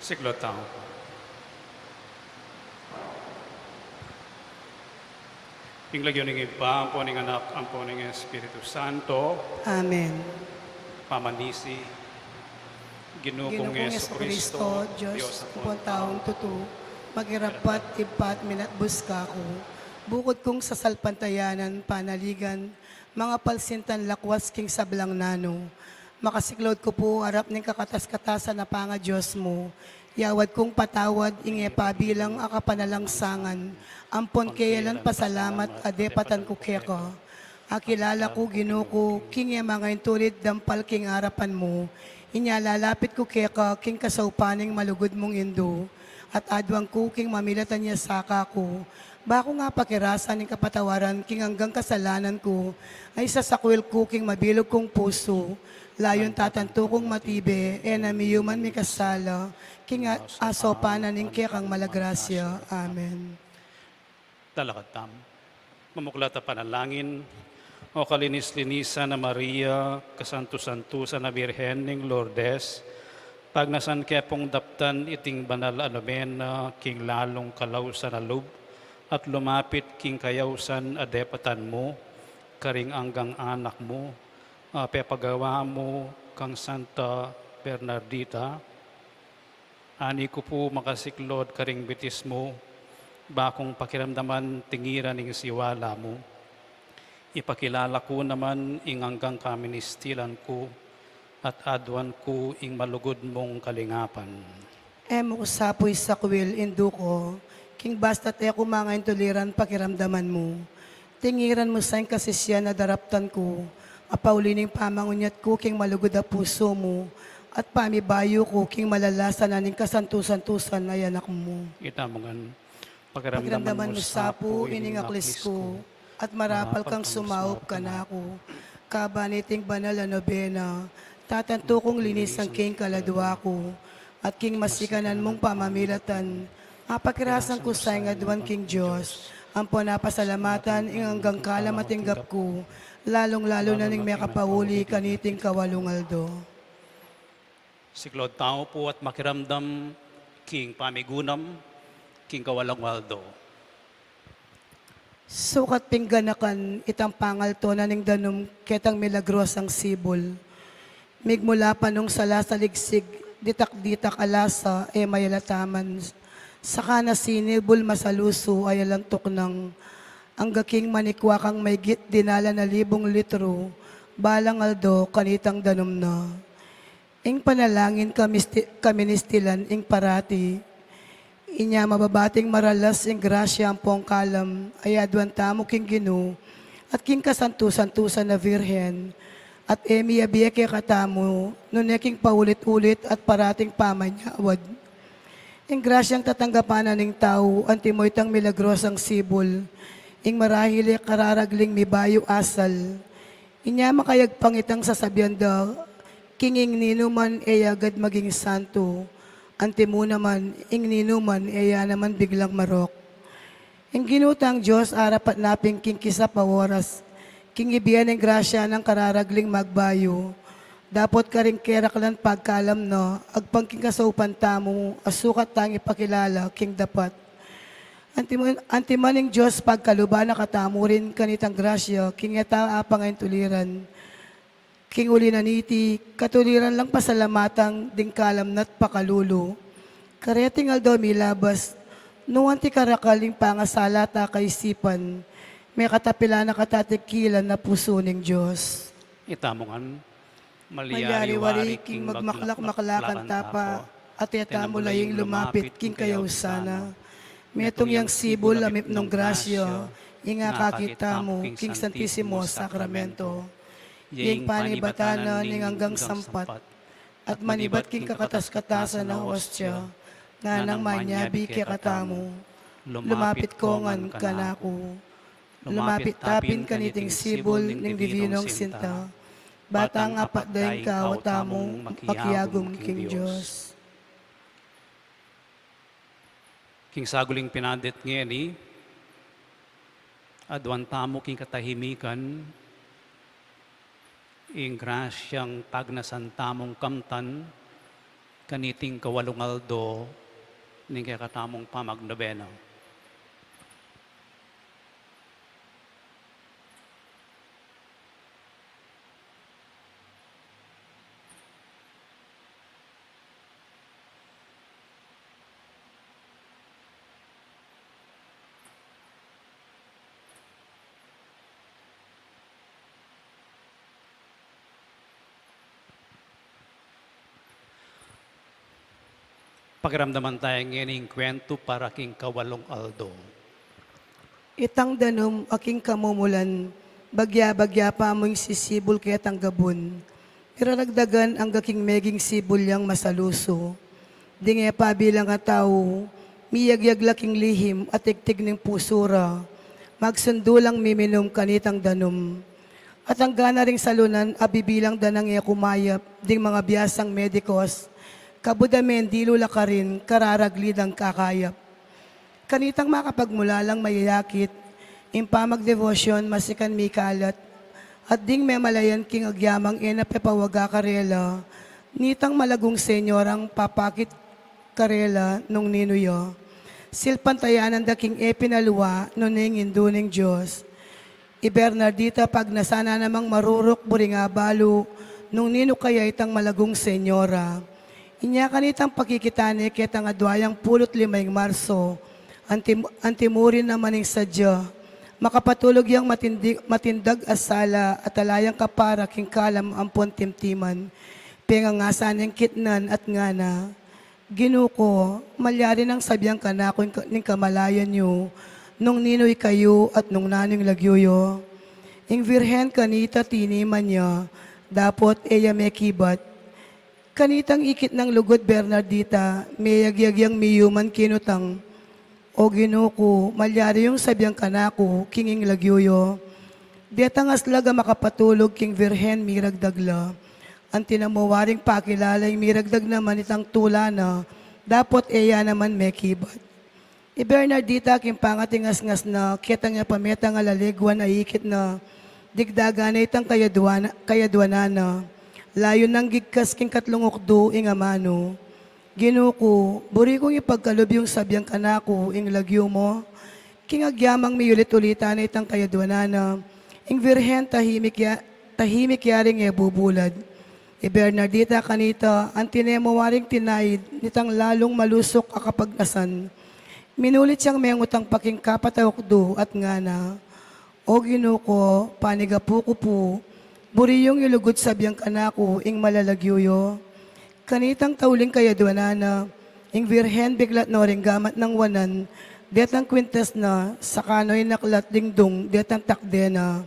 Siklot tao po. Inglagyo ng iba, ang po ng anak, ang po ng Espiritu Santo, Amen. pamanisi, ginukong Ginugong Yeso Yeso Kristo, Kristo, Diyos, upon taong tuto, magirapat, ipat, minatbus ka ko. Bukod kong sa salpantayanan, panaligan, mga palsintan lakwas king sablang nano. Makasiklod ko po, harap ng kakatas-katasan na panga Diyos mo. Yawad kong patawad, inge pabilang akapanalangsangan. Ampon kayalan pasalamat, adepatan ko keka. Akilala ko, ginuko, king mga intulid, dampal king harapan mo. Inyalalapit ko keka, king kasaupaning malugod mong indo. At adwang ko, king mamilatan niya saka ko. Bako nga pakirasan ng kapatawaran, king hanggang kasalanan ko. Ay sasakwil ko, king mabilog kong puso. Layon tatanto kong matibe, namiyuman mi kasala. King asopanan ng kekang malagrasya. Amen. talakatam. Mamuklat na panalangin, o kalinis-linisan na Maria, kasanto-santusan na Birhen ng Lourdes, pagnasan kaya pong daptan iting banal anomena, king lalong kalaw sa nalub, at lumapit king kayawsan adepatan mo, karing anggang anak mo, pepagawa mo kang Santa Bernardita. Ani ko po makasiklod karing bitis mo, bakong pakiramdaman tingiran ng siwala mo. Ipakilala ko naman ing hanggang kaministilan ko at adwan ko ing malugod mong kalingapan. Emo usapoy sa kwil, induko, king basta te mga intuliran pakiramdaman mo. Tingiran mo sa kasisya na daraptan ko, apaulining pamangunyat ko, king malugod a puso mo, at pamibayo ko, king malalasan na ning kasantusan-tusan ay anak mo. Itamongan, Pakiramdaman mo sapo, ining aklis ko, at marapal kang sumaup ka na ako. Kabaniting banal na nobena, tatanto kong linis ang king kaladwa ko, at king masikanan mong pamamilatan, mapakirasan ko sa ingadwan king Diyos, ang napasalamatan ing hanggang kalamatinggap ko, lalong-lalo na ning may kapahuli kaniting kawalungaldo. Siklod tao po at makiramdam king pamigunam, king kawalang waldo. Sukat pingganakan itang pangal to na ning danum ketang milagros ang sibol. Migmula pa nung salasaligsig, ditak-ditak alasa mayalataman. Saka na sinibol masaluso ay alantok ng ang gaking manikwa kang may git dinala na 1,000 litro, balang aldo kanitang danum na. Ing panalangin kaministilan ing parati, inya mababating maralas ing grasya ang pong kalam, ay adwan tamo king ginu, at king kasantusan-tusan na virhen, at miyabiya kaya katamo, nuneking paulit-ulit at parating pamanyawad. Ing grasyang tatanggapanan ng tao, antimoy tang milagrosang sibol, ing marahili kararagling mibayo asal, inya makayagpang itang sasabihan daw, kinging ninuman agad maging santo, antimo naman, ing ninuman, naman biglang marok. Ing ginutang Diyos, arapat naping king kisa paworas, king ibiyan ng grasya ng kararagling magbayo, dapot ka rin keraklan pagkalam no, agpangking kasaupan tamo, asukat tang ipakilala, king dapat. Antiman ng Diyos, pagkaluba na katamo rin kanitang grasya, king yata apang ang tuliran, king uli na niti, katuliran lang pasalamatang dingkalam na't pakalulo. Kareting aldaw milabas, nuwan ti karakaling pangasala ta kaisipan, may katapila na katatikilan na puso ng Diyos. Itamongan, Malyari-wari king magmaklak-maklakan tapa, at yatamo laying lumapit king kayaw sana. Metong yang sibol lamip nung grasya, inga kakita mo king Santissimo Sacramento. Yung panibatanan ning hanggang sampat, at manibat king kakatas-katasan ng hostya, nga nang manyabi kaya katamo, lumapit kongan kanako, lumapit tapin kaniting sibol ning divinong sinta, batang apat daing kawatamong makiyagom king Diyos. King saguling pinadit ngeni, adwan tamo king katahimikan, ing grasyang tagnasan tamong kamtan, kaniting kawalungaldo ning kakatamong pamagnobena. Pakiramdaman tayo ngayon kwento para king kawalong aldo. Itang danom aking kamumulan, bagya-bagya pa amo'y sisibol kaya tanggabon. Iraragdagan ang gaking meging sibol yang masaluso. Dinge pa bilang nga tao, miyagyag laking lihim at tiktig ng pusura. Magsundulang miminom kanitang danom. At ang gana ring salunan, abibilang danang iya kumayap, ding mga biyasang medikos, kabudamen di lula ka rin, kararaglid ang kakayap. Kanitang makapagmula lang mayayakit, impamag devotion masikan may kalat, at ding may malayan king agyamang enapepawaga karela, nitang malagong senyorang papakit karela nung ninuyo. Silpantayanan daking epinaluwa nuneng induning Diyos. Ibernardita pag nasana namang marurok buringa balo, nung nino kaya itang malagong senyora. Inya kanitang pakikitani kitang adwayang 15 Marso, antimurin naman ng sadya, makapatulog yang matindag asala at alayang kapara king kalam ampon timtiman, pengangasan ng kitnan at ngana. Ginuko, malyari ng sabyang kanako ning kamalayan nyo, nung ninoy kayo at nung naning lagyuyo. Ing virhen kanita tiniman niya, dapot eya mekibat. Kanitang ikit ng lugod Bernardita, mayagyagyang miyuman kinutang. O ginuko, malyari yung sabyang kanako, kinging lagyuyo. Diatangas laga makapatulog king virhen miragdagla. Ang tinamuwaring pakilalay miragdag naman itang tulana, dapot eya naman mekibat. Bernardita king pangatingas-ngas na kitang niya pametang alaligwan ay ikit na digdagan na itang kayadwanana. Layo ng gigkas king katlungokdo ing amano. Ginuko, buri kong ipagkalob yung sabyang kanako ing lagyo mo. King agyamang miyulit-ulitan na itang kayadwanana. Ing virhen tahimik yaring bubulad. Bernardita kanita, ang tinemowaring tinaid, nitang lalong malusok akapagnasan. Minulit siyang mengutang paking kapatawokdo at ngana. O ginuko, panigapuko po, buri yung ilugod sabyang kanako, ing malalagyuyo. Kanitang tauling kayadwanana, ing virhen biglat no ring gamat ng wanan, detang kwintas na, sa kanoy naklat dingdong, detang takdena.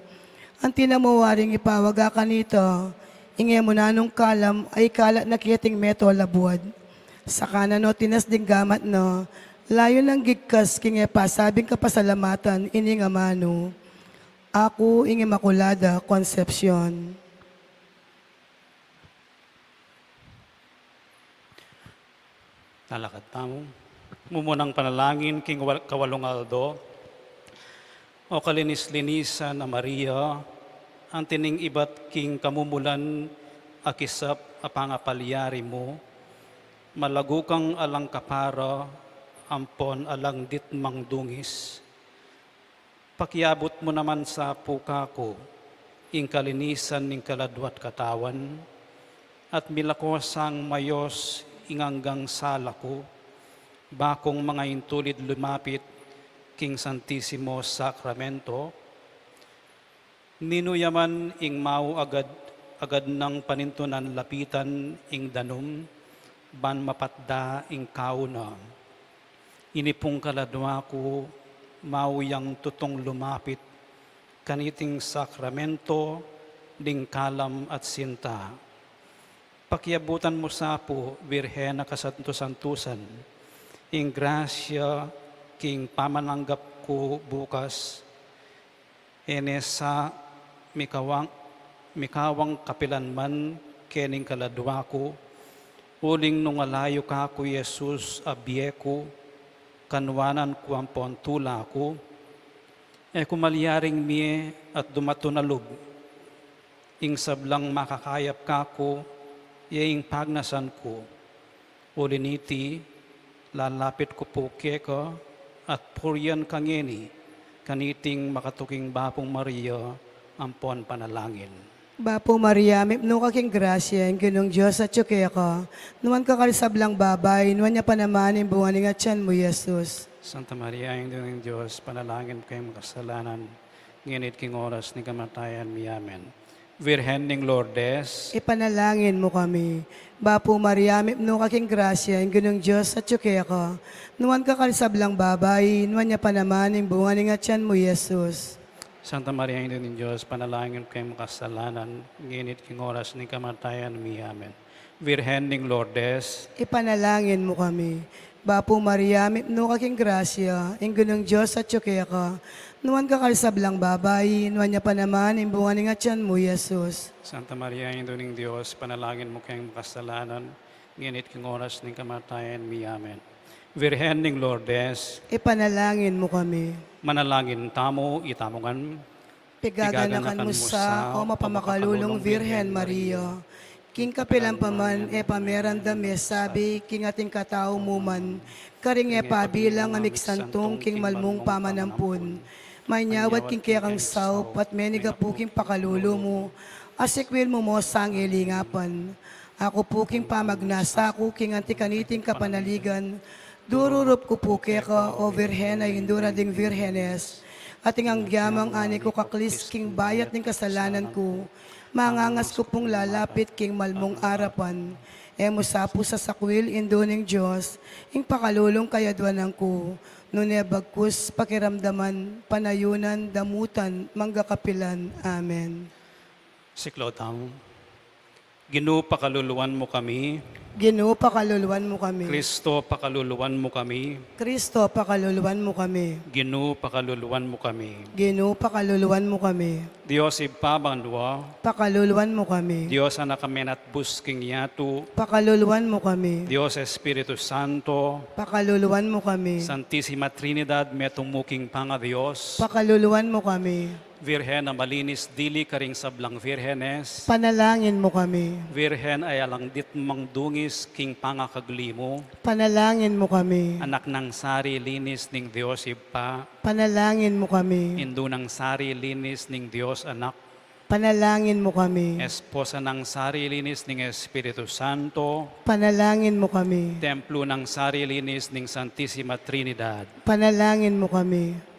Ang tinamuwaring ipawaga kanita, ing emunanong kalam, ay kalat na kiyating meto labuad. Sa kanano tinas ding gamat na, layo ng gigkas king pasabing kapasalamatan, ining amano. Ako, ing Immaculada Concepcion. Talakad tamo. Mumunang panalangin king kawalong aldo. O kalinis-linisan na Maria, ang tining ibat king kamumulan akisap apangapalyari mo, malago kang alang kapara, ampon alang ditmang dungis. Pakiabot mo naman sa puka ko, ing kalinisan ning kaladwat katawan, at milakosang mayos inganggang sala ko, bakong mga intulid lumapit, king Santissimo Sacramento, ninuyaman ing mau agad ng panintunan lapitan ing danum, ban mapatda ing kauna. Inipong kaladwa ko, mauyang tutong lumapit, kaniting sakramento, ding kalam at sinta. Pakiabutan mo sa po, Birhena kasanto-santusan, ing grasya, king pamananggap ko bukas, enesa mikawang kapilanman, kening kaladwa ko, uling nung alayo ka ko Jesus abieko, kanwanan ko ang pontula ko, kumalyaring miye at dumatunalog, ing sablang makakayap ka ko, ing pagnasan ko, uliniti, lalapit ko po keko, at purian kangeni, kaniting makatuking Bapong Maria, ampon panalangin. Bapo Maria, mipno kaking grasya, ang ginong Diyos at yuke ka. Numan ka karisablang babay, numan niya pa naman yung bunganing at tiyan mo, Jesus. Santa Maria, Ina ng Diyos, panalangin po kayong makasalanan, nginit king oras ni kamatayan mi. Amen. Virhen ning Lourdes, Ipanalangin mo kami. Bapo Maria, mipno kaking grasya, ang ginong Diyos at yuke ka. Numan ka karisablang babay, numan niya pa naman yung bunganing at tiyan mo, Jesus. Santa Maria, Ina ng Diyos, panalangin po kayong makasalanan, nginit king oras ni kamatayan mi. Amen. Virhen ning Lourdes, Ipanalangin mo kami. Bapo Maria, mipno kaking grasya, ang ginong Diyos at yuke ka. Numan ka karisablang babay, numan niya pa naman yung bunganing at tiyan mo, Jesus. Santa Maria, Ina ng Diyos, panalangin mo kayong makasalanan, nginit king oras ni kamatayan mi. Amen. Virhen ning Lourdes, Ipanalangin mo kami. manalangin tamo, itamongan, Pigaganakan mo sa o mapamakalulong Virhen Maria. King kapilang paman e pameran dame sabi king ating katao muman. Karing e pabilang amig santong king malmong pamanampun. May nyawat king kaya kang sao pat meniga po king pakalulo mo. Asikwil mo mo sang ilingapan. Ako po king pamagnasa ko king antikaniting kapanaligan. Dururup ko po keka o Virhen ay indura ding Virhenes. Ating ang gyamang ani ko kaklis king bayat ning kasalanan ko. Mangangas ko pong lalapit king malmong arapan. Emo sapo sa sakwil indo ning Diyos. Ing pakalulong kayadwanan ko. Nune bagkus pakiramdaman, panayunan, damutan, manggakapilan. Amen. Siklotang, Ginoo pakaluluwan mo kami, Ginoo pakaluluwan mo kami. Kristo pakaluluwan mo kami, Kristo pakaluluwan mo kami. Ginoo pakaluluwan mo kami. Ginoo pakaluluwan mo kami. Dios ibabandwa, Pakaluluwan mo kami. Dios anak kami at busking yatu, Pakaluluwan mo kami. Dios Espiritu Santo, Pakaluluwan mo kami. Santissima Trinidad metumuking panga Dios, Pakaluluwan mo kami. Virhen na malinis dili karing sablang Virhenes, Panalangin mo kami. Virhen ay alang dit mang dungis king pangakaglimo, Panalangin mo kami. anak ng sari linis ning Dios ipa, Panalangin mo kami. Indo ng sari linis ning Dios anak, Panalangin mo kami. esposa ng sari linis ning Espiritu Santo, Panalangin mo kami. templo ng sari linis ning Santissima Trinidad, Panalangin mo kami.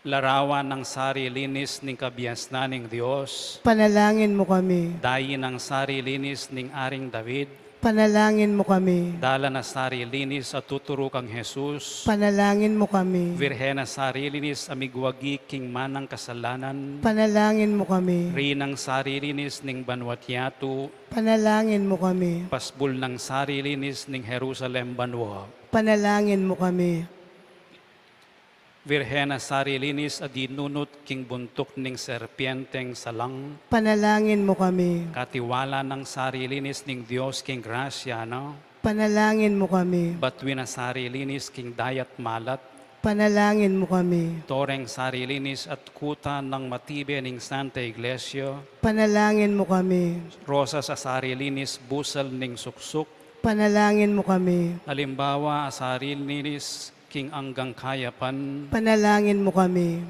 larawan ng sari linis ning kabiasnan ning Dios, Panalangin mo kami. dayi ng sari linis ning Aring David, Panalangin mo kami. dala na sari linis at tuturo kang Jesus, Panalangin mo kami. Virhen na sari linis amigwagi king manang kasalanan, Panalangin mo kami. rinang sari linis ning Banwatyatu, Panalangin mo kami. pasbul ng sari linis ning Jerusalem banwa, Panalangin mo kami. Virhen na sari linis adinunot king buntok ning serpienteng salang, Panalangin mo kami. katiwala ng sari linis ning Dios king grasya, no? Panalangin mo kami. Batwi na sari linis king dayat malat, Panalangin mo kami. toreng sari linis at kuta ng matibe ning Santa Iglesia, Panalangin mo kami. rosa sa sari linis busal ning suksuk, Panalangin mo kami. halimbawa sari linis king anggang kayapan, Panalangin mo kami.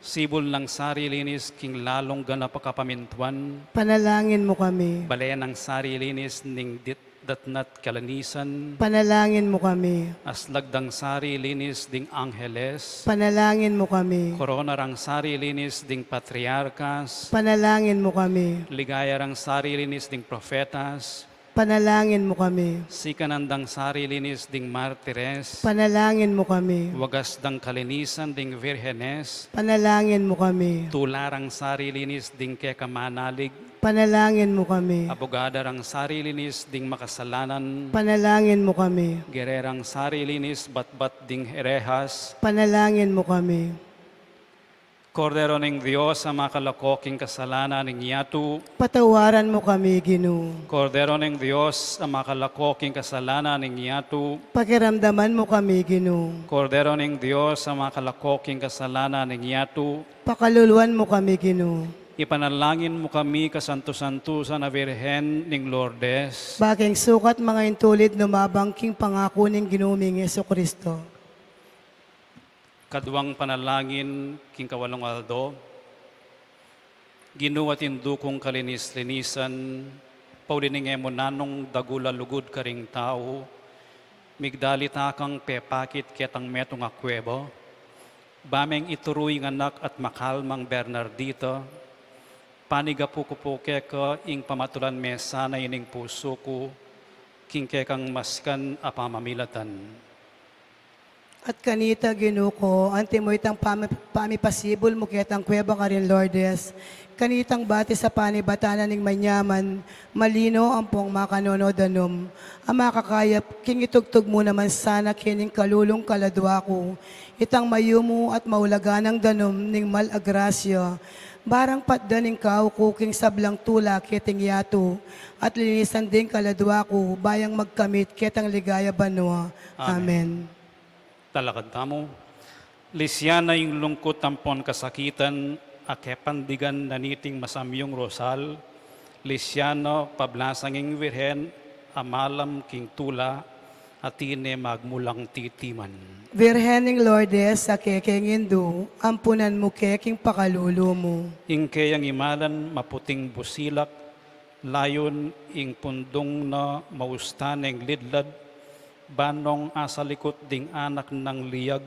sibol ng sari linis king lalong ganapakapamintuan, Panalangin mo kami. balayan ng sari linis ning datnat kalanisan, Panalangin mo kami. aslagdang sari linis ding angheles, Panalangin mo kami. koronarang sari linis ding patriarkas, Panalangin mo kami. ligayarang sari linis ding profetas, Panalangin mo kami. sikanandang sari linis ding martires, Panalangin mo kami. wagas dang kalinisan ding virhenes, Panalangin mo kami. tularang sari linis ding kekamanalig, Panalangin mo kami. abogadarang sari linis ding makasalanan, Panalangin mo kami. gererang sari linis batbat ding herehas, Panalangin mo kami. Kordero ng Diyos sa makalakoking kasalanan ng yatu, Patawaran mo kami, Ginoo. Kordero ng Diyos sa makalakoking kasalanan ng yatu, Pakiramdaman mo kami, Ginoo. Kordero ng Diyos sa makalakoking kasalanan ng yatu, Pakaluluwan mo kami, Ginoo. Ipanalangin mo kami kasanto-santusan na Birhen ning Lourdes. Baking sukat mga intulid numabangking pangako ning ginuming Yeso Kristo. Kaduang panalangin king kawalong aldo. Ginuat indukong kalinis-linisan, paulining mo nanong dagula lugod karing tao, migdalita kang pepakit ketang metong akwebo, bameng ituruy ng anak at makalmang Bernardito, panigapukupuke ka ing pamatulan mesa na ining puso ko, king kekang maskan apamamilatan. At kanita ginuko, antimoy tang pamipasibol mo ketang kweba ka rin, Lourdes. Kanitang bati sa panibatanan ning manyaman, malino ang pong makanonodanom. Ang makakayap, king itugtog mo naman sana kining kalulong kaladwa ko. Itang mayumo at maulaganang danom ning malagrasya. Barang patdaning kao kuking sablang tula keting yato. At linisan din kaladwa ko, bayang magkamit ketang ligaya banwa. Amen. Talakad tamo, lisyana yung lungkot tampon kasakitan, akepandigan naniting masamyong rosal, lisyano pablasanging wirhen, amalam king tula, atine magmulang titiman. Virhening Lourdes, sa kekeng Indu, ampunan mo keking pakalulo mo. Ing kayang imalan maputing busilak, layon ing pundong na maustaneng lidlad, banong asalikot ding anak ng liyag,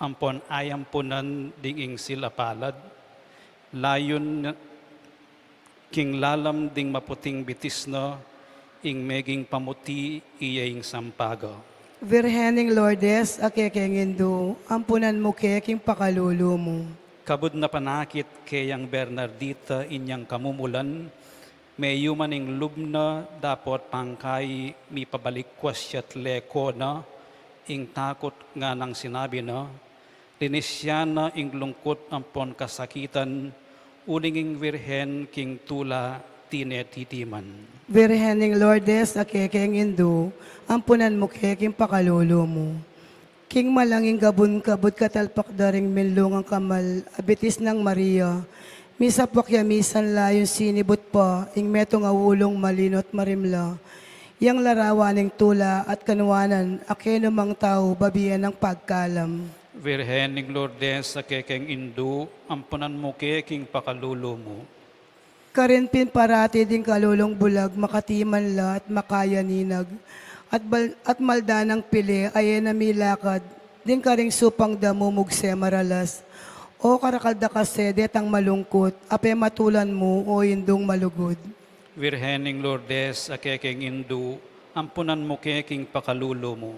ampon ayampunan ding ing silapalad, layon king lalam ding maputing bitis na, ing meging pamuti iyang sampaga. Virhening Lourdes, a kekeng Indu, ampunan mo keking pakalulo mo. Kabud na panakit kayang Bernardita inyang kamumulan, may yumaning lubna dapat pangkay mi pabalikwas siyat leko na, ing takot nga nang sinabi na, linisyana ing lungkot ampon kasakitan, uninging virhen king tula tinetitiman. Virhening Lourdes, a kekeng Indu, ampunan mo keking pakalulo mo. King malanging gabun kabut katalpak daring minlungang kamal, abitis ng Maria, misa pakyamisan layon sinibot pa, ing metong awulong malinot marimla. Yang larawaning tula at kanuwanan, akeno mang tao, babiyan ng pagkalam. Virhen ning Lourdes sa kekeng Indu, ampunan mo keking pakalulo mo. Karinpin parati din kalulong bulag, makatiman la at makayaninag. At malda ng pili, ay namilakad, din karing supang damo mugse maralas. O karakalda kasi detang malungkot, ape matulan mo o indong malugod. Virhen ning Lourdes sa kekeng Indu, ampunan mo keking pakalulo mo.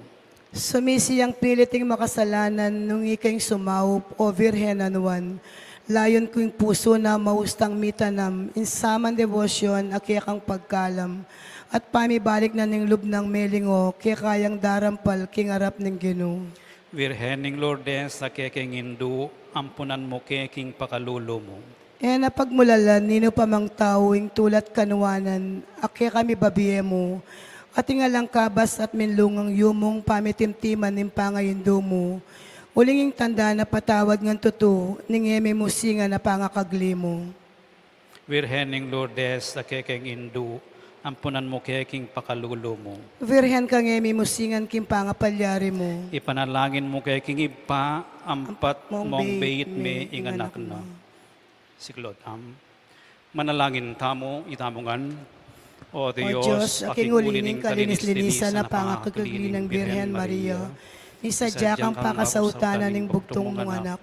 Sumisiyang piliting makasalanan nung ikay sumaup o Virhen anuan. Layon ko yung puso na maustang mitanam, insaman devosyon akiyakang pagkalam. At pamibalik na ning lub ng melingo, kaya kayang darampal kingarap ng Ginoo. Virhen ning Lourdes sa kekeng Indu, ampunan mo keking pakalulo mo. E napagmulalan, nino pa mang tawing tulat kanuwanan, akya kami babiye mo. At ingalang kabas at minlungang yumong pamitimtiman ng pangayindo mo. Ulinging tanda na patawad ng tuto, ning eme mo singa na pangakagli mo. Virhen ning Lourdes sa kekeng Indu, ampunan mo keking pakalulo mo. Virhen kang eme mo singan kim pangapalyari mo. Ipanalangin mo keking ipa, ampat mong bait me inganak na. Siklod manalangin tamo itamongan. O Diyos, aking ulining kalinis-linisan na pangakagli ng Birhen Maria, isadya kang pakasautanan ng bugtong mong anak.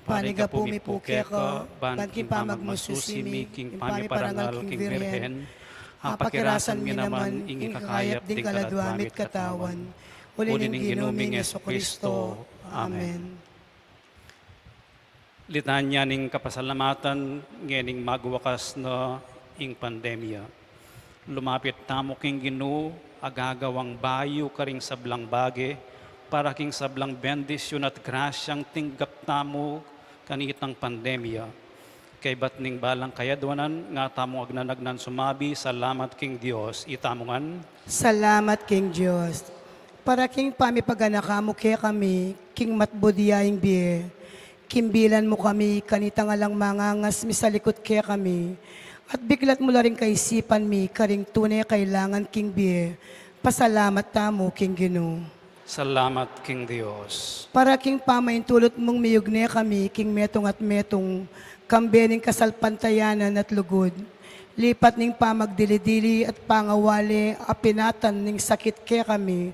Paniga pumipuke ka, banking pamagmususimi, king pamiparangal king Birhen, apakirasan mi naman, ing kakayap ding kaladwamit katawan, ulining ginuming Yeso Kristo. Amen. Litanya ning kapasalamatan, ngening magwakas na ing pandemya. Lumapit tamo king Ginoo, agagawang bayo karing sablang bage, para king sablang bendisyon at grasyang tinggap tamo kanitang pandemya. Kay bat ning balang kayadwanan, nga tamo agnanagnan sumabi, salamat king Dios, itamongan. Salamat king Diyos. Para king pamipaganakamo kaya kami, king matbodiyaing biye, Kimbilan mo kami, kanita nga lang mangangas, mi sa likod kaya kami. At biglat mo rin kaisipan mi, karing tunay kailangan king biye. Pasalamat tamo, king Ginoo. Salamat, King Dios. Para king pamaintulot mong miyugne kami, king metong at metong, kambening kasalpantayanan at lugod. Lipat ning pamagdili-dili at pangawali, apinatan ning sakit kaya kami.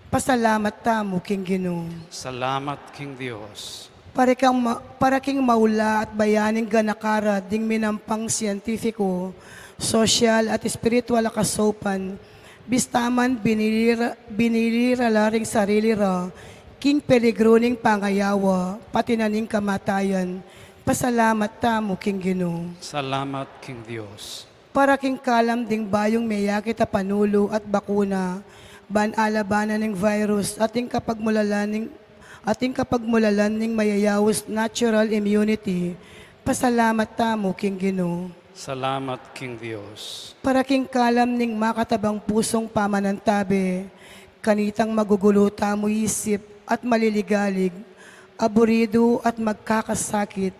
Pasalamat tamo, king Ginoo. Salamat, King Dios. Para king maula at bayaning ganakara ding minampang siyentipiko, sosyal at espiritual kasopan, bistaman binilira laring sarili ra, king peligruning pangayawa, pati na ning kamatayan, pasalamat tamo, king Ginoo. Salamat, King Dios. Para king kalam ding bayong mayakit a panulo at bakuna, banalabanan ng virus, ating kapagmulalan ning mayayawos natural immunity, pasalamat tamo, king Ginoo. Salamat, King Dios. Para king kalam ning makatabang pusong pamanantabi, kanitang magugulo tamo isip at maliligalig, aburido at magkakasakit,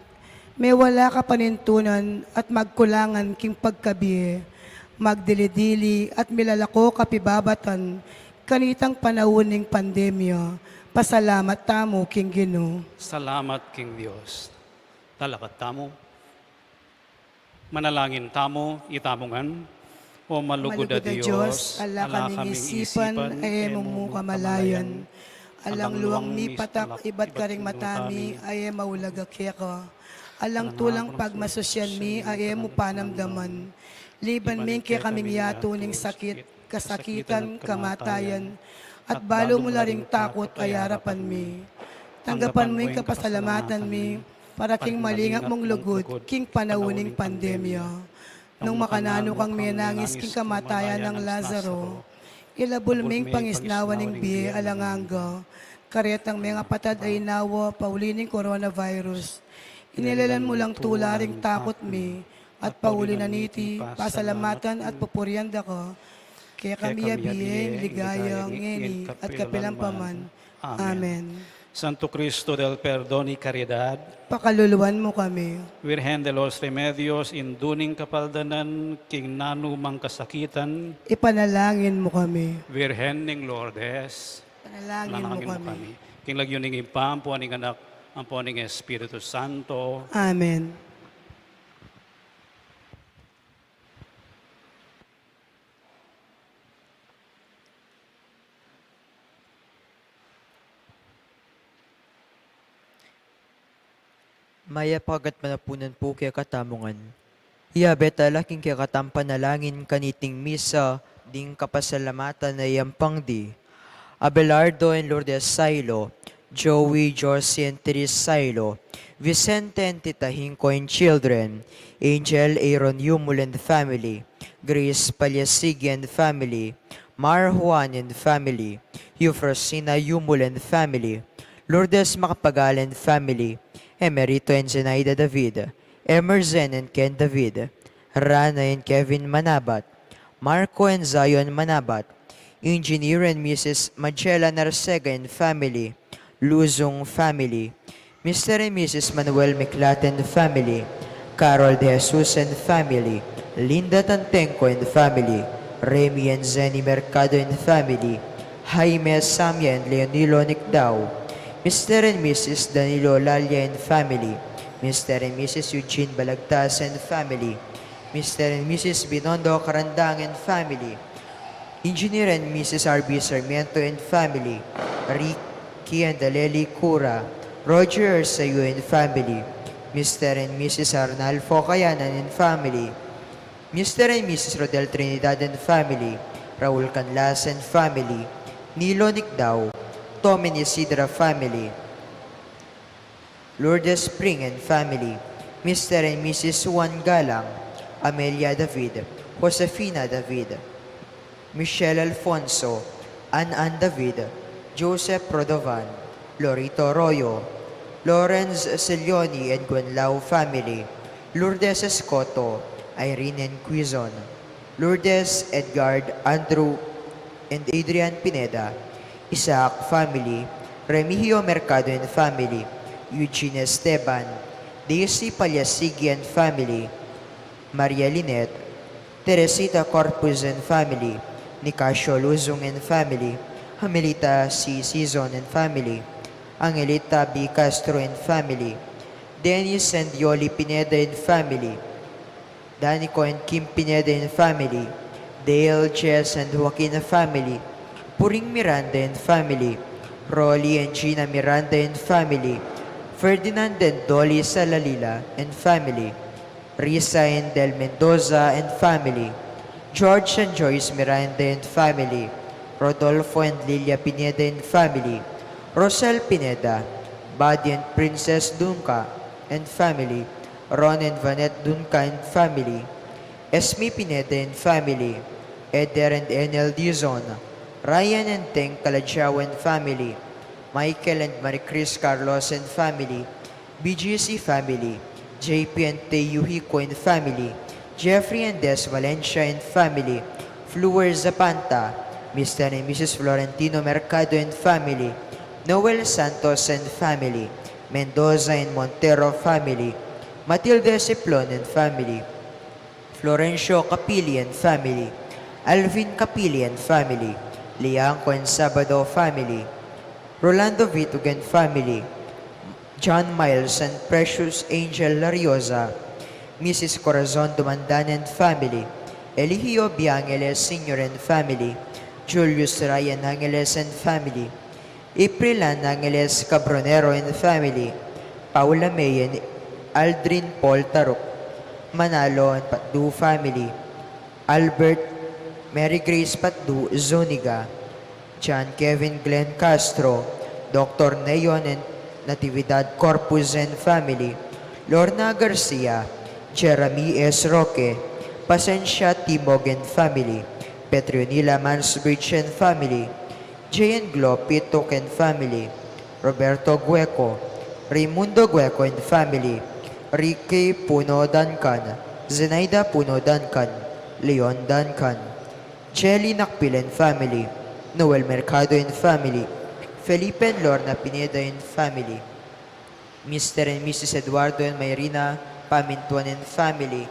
may wala ka panintunan at magkulangan king pagkabi, magdilidili at milalako kapibabatan, kanitang panahon ning pandemya, pasalamat tamo, king Ginoo. Salamat, King Dios. Talakat tamo. Manalangin tamo, itamongan. O malugod a Diyos, ala kaming isipan, ay mo kamalayan. Alang luwang mi patak, ibat karing matami, ay maulaga keka. Alang tulang pagmasosyan mi, ay mo panamdaman. Liban min kaya kaming yato ning sakit, kasakitan, kamatayan, at balo mo na ring takot ay harapan mi. Tanggapan mo yung kapasalamatan mi, para king malingap mong lugod, king panawuning pandemya. Nung makanano kang minangis king kamatayan ng Lazaro, ilabol ming pangisnawan ng biye alanganga, karetang mga patad ay nawa, paulining coronavirus. Inilalan mo lang tularing takot mi, at pauli na niti, pasalamatan at pupurianda ka, kaya kami abiyeng ligayang ngeni at kapilang paman. Amen. Santo Cristo del Perdón y Caridad, Pakaluluwan mo kami. Virgen de los Remedios, induning kapaldanan, king nanu mang kasakitan, Ipanalangin mo kami. Virgen ning Lourdes, Panalangin mo nanangin kami. King lagyo ning impam, puaning anak, ang puaning Espiritu Santo. Amen. Maya pagat manapunan po kaya katamungan. Iyabet alaking kaya katampanalangin kaniting misa, ding kapasalamatan na yampang di. Abelardo and Lourdes Silo, Joey, Josie and Therese Silo, Vicente and Tita Hinko and children, Angel, Aaron Yumul and family, Grace Palyasigi and family, Mar Juan and family, Eufrosina Yumul and family, Lourdes Macapagal and family, Emerito and Zenaida David, Emerson and Ken David, Rana and Kevin Manabat, Marco and Zion Manabat, Engineer and Mrs. Magella Narcega and family, Luzong family, Mr. and Mrs. Manuel Miclaten family, Carol De Jesus and family, Linda Tantenco and family, Remy and Zenny Mercado and family, Jaime Samya and Leonilo Nicdao, Mr. and Mrs. Danilo Lalia and family, Mr. and Mrs. Eugene Balagtas and family, Mr. and Mrs. Binondo Carandang and family, Engineer and Mrs. R.B. Sarmiento and family, Ricky and Aleli Cura, Roger Arsayo and family, Mr. and Mrs. Arnalfo Cayanan and family, Mr. and Mrs. Rodel Trinidad and family, Raul Canlas and family, Nilo Nicdao, Tom and Isidra family, Lourdes Spring and family, Mr. and Mrs. Juan Galang, Amelia David, Josefina David, Michelle Alfonso, Ann David, Joseph Rodovan, Lorito Royo, Lawrence Celioni and Guanlao family, Lourdes Escoto, Irene and Quizon, Lourdes Edgard, Andrew and Adrian Pineda, Isaac family, Remigio Mercado and family, Eugene Esteban, Daisy Palyasigi and family, Maria Linet, Teresita Corpus and family, Nicasio Luzong and family, Hamelita C. Season and family, Angelita B. Castro and family, Dennis and Yoli Pineda and family, Danico and Kim Pineda and family, Dale, Jess and Joaquin and family, Puring Miranda and family, Rolly and Gina Miranda and family, Ferdinand and Dolly Salalila and family, Risa and Del Mendoza and family, George and Joyce Miranda and family, Rodolfo and Lilia Pineda and family, Rosel Pineda, Buddy and Princess Dunca and family, Ron and Vanette Dunca and family, Esme Pineda and family, Eder and Enel Dizon, Ryan and Teng Calajao and family, Michael and Maricris Carlos and family, BGC family, JP and Teo Hico and family, Jeffrey and Des Valencia and family, Fleur Zapanta, Mr. and Mrs. Florentino Mercado and family, Noel Santos and family, Mendoza and Montero family, Matilde Ciplon and family, Florencio Capili and family, Alvin Capili and family, Lianco and Sabado family, Rolando Vitug and family, John Miles and Precious Angel Lariosa, Mrs. Corazon Dumandan and family, Eligio Biangeles Sr. and family, Julius Ryan Angeles and family, April Ann Angeles Cabronero and family, Paula May and Aldrin Paul Taruk, Manalo and Patdu family, Albert Mary Grace Patdu Zuniga, John Kevin Glenn Castro, Dr. Neyon and Natividad Corpus and family, Lorna Garcia, Jeremy S. Roque, Pasencia Timog and family, Petronila Mansbridge and family, Jane Glo Pitok and family, Roberto Gueco, Raimundo Gueco and family, Ricky Puno Duncan, Zenaida Puno Duncan, Leon Duncan, Jelly Nakpil and family, Noel Mercado and family, Felipe and Lorna Pineda and family, Mr. and Mrs. Eduardo and Mayrina Pamintuan and family,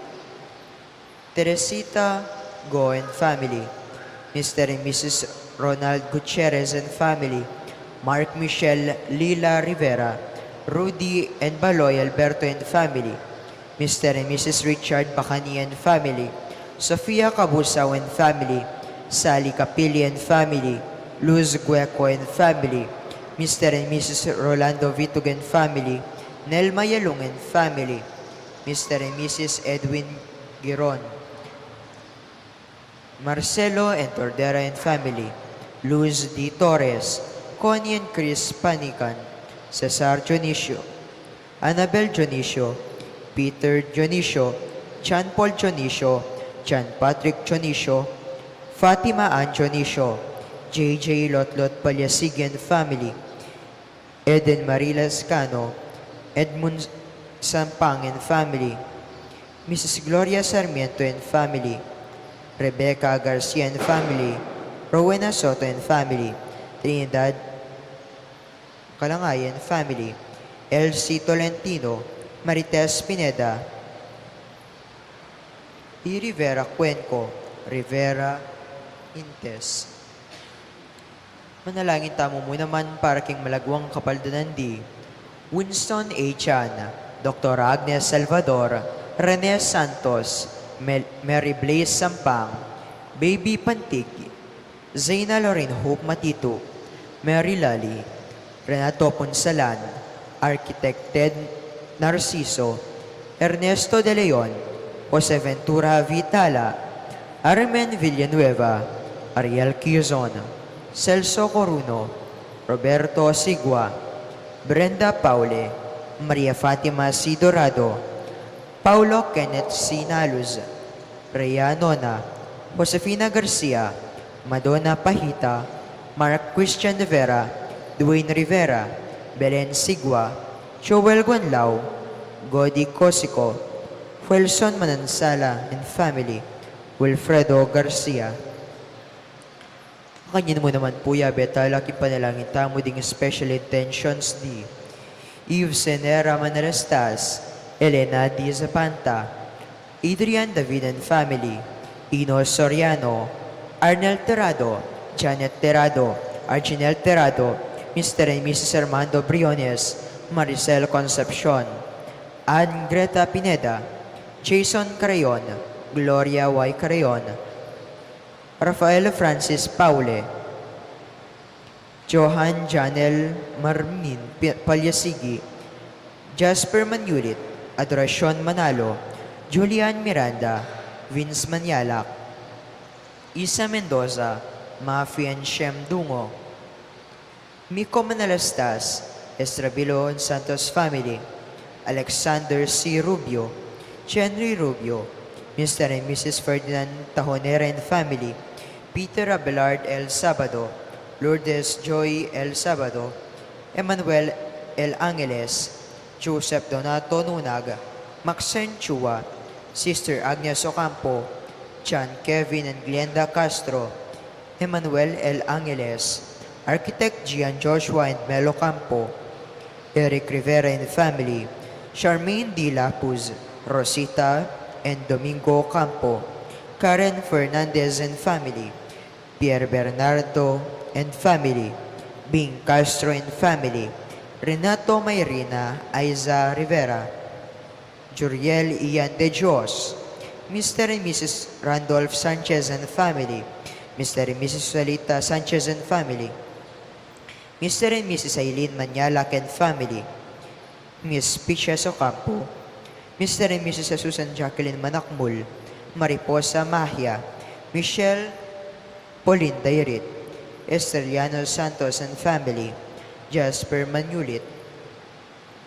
Teresita Go and family, Mr. and Mrs. Ronald Gutierrez and family, Mark Michelle Lila Rivera, Rudy and Baloy Alberto and family, Mr. and Mrs. Richard Bacani and family, Sofia Cabusao and family, Sally Capili and family, Luz Gueco and family, Mr. and Mrs. Rolando Vitug and family, Nelma Yalung and family, Mr. and Mrs. Edwin Giron, Marcelo and Tordera and family, Luz D. Torres, Connie and Chris Panican, Cesar Dionisio, Annabel Dionisio, Peter Dionisio, Chan Paul Dionisio, Chan Patrick Dionisio, Fatima Ann Dionisio, J.J. Lotlot Palyasig and family, Eden Marie Lascano, Edmund Sampang and family, Mrs. Gloria Sarmiento and family, Rebecca Garcia and family, Rowena Soto and family, Trinidad Kalangay and family, Elsie Tolentino, Marites Pineda, E. Rivera Cuenco, Rivera Intes. Manalangin tamo mo naman para king malagwang kapaldanan di Winston A. Chan, Dr. Agnes Salvador, Rene Santos, Mary Blaze Sampang, Baby Pantig, Zaina Loren Hope Matito, Mary Lali, Renato Ponsalan, Architect Ted Narciso, Ernesto De Leon, Jose Ventura Vitala, Armen Villanueva, Ariel Quezon, Celso Coruno, Roberto Sigua, Brenda Paule, Maria Fatima C. Dorado, Paulo Kenneth C. Naluz, Rhea Nona, Josefina Garcia, Madonna Pahita, Mark Christian de Vera, Dwayne Rivera, Belen Sigua, Joel Guanlao, Godi Cosico, Wilson Manansala and family, Wilfredo Garcia. Kanyin mo naman po, Yabet, laking panalangin tamo ding special intentions di Yves Senera Manalastas, Elena D. Zapanta, Adrian David and family, Ino Soriano, Arnel Terrado, Janet Terrado, Arginel Terrado, Mr. and Mrs. Armando Briones, Maricel Concepcion, Ann Greta Pineda, Jason Carayon, Gloria Y. Carayon, Rafael Francis Paule, Johan Janel Marmin Palyasigi, Jasper Manulit, Adoracion Manalo, Julian Miranda, Vince Manialak, Isa Mendoza, Mafian Shem Dungo, Miko Manalastas, Estrabilo and Santos family, Alexander C. Rubio, Henry Rubio, Mr. and Mrs. Ferdinand Tajonera and family, Peter Abelard L. Sabado, Lourdes Joy L. Sabado, Emmanuel L. Angeles, Joseph Donato Nunag, Maxen Chua, Sister Agnes Ocampo, John Kevin and Glenda Castro, Emmanuel L. Angeles, Architect Gian Joshua and Melo Campo, Eric Rivera and family, Charmaine D. Lapuz, Rosita and Domingo Campo, Karen Fernandez and family, Pierre Bernardo and family, Bing Castro and family, Renato Mayrina Aiza Rivera, Juriel Ian de Dios, Mr. and Mrs. Randolph Sanchez and family, Mr. and Mrs. Salita Sanchez and family, Mr. and Mrs. Aileen Manyalak and family, Miss Piches Ocampo, Mr. and Mrs. Susan Jacqueline Manakmul, Mariposa Mahia, Michelle Pauline Dairit, Estreliano Santos and family, Jasper Manulit,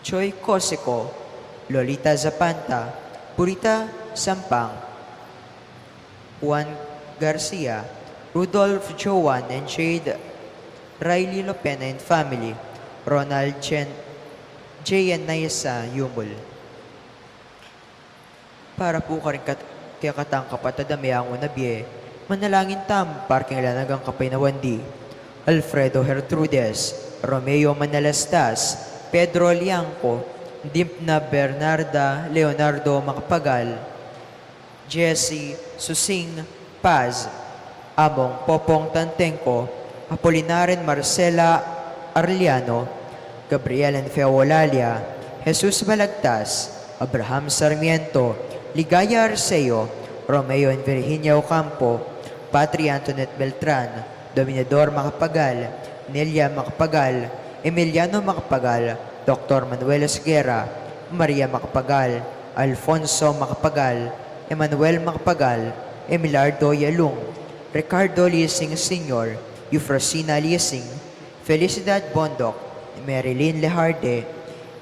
Choi Cosico, Lolita Zapanta, Purita Sampang, Juan Garcia, Rudolph Joan and Jade Riley Lopena and family, Ronald J. and Naisa Yumul. Para po kaya katang kapatadami ang unabye, manalangin tam parking lanagang kapay na wandi, Alfredo Hertrudes, Romeo Manalastas, Pedro Liangco, Dimpna Bernarda Leonardo Makapagal, Jesse Susing Paz, Among Popong Tantenco, Apolinarin Marcela Arliano, Gabriel and Feolalia, Jesus Balagtas, Abraham Sarmiento, Ligaya Arceo, Romeo and Virginia Ocampo, Patri Antoinette Beltran, Dominador Makapagal, Nelia Makapagal, Emiliano Makapagal, Dr. Manuel Esguerra, Maria Makapagal, Alfonso Makapagal, Emmanuel Makapagal, Emilardo Yalung, Ricardo Lising Sr., Eufrosina Lising, Felicidad Bondoc, Marilyn Leharde,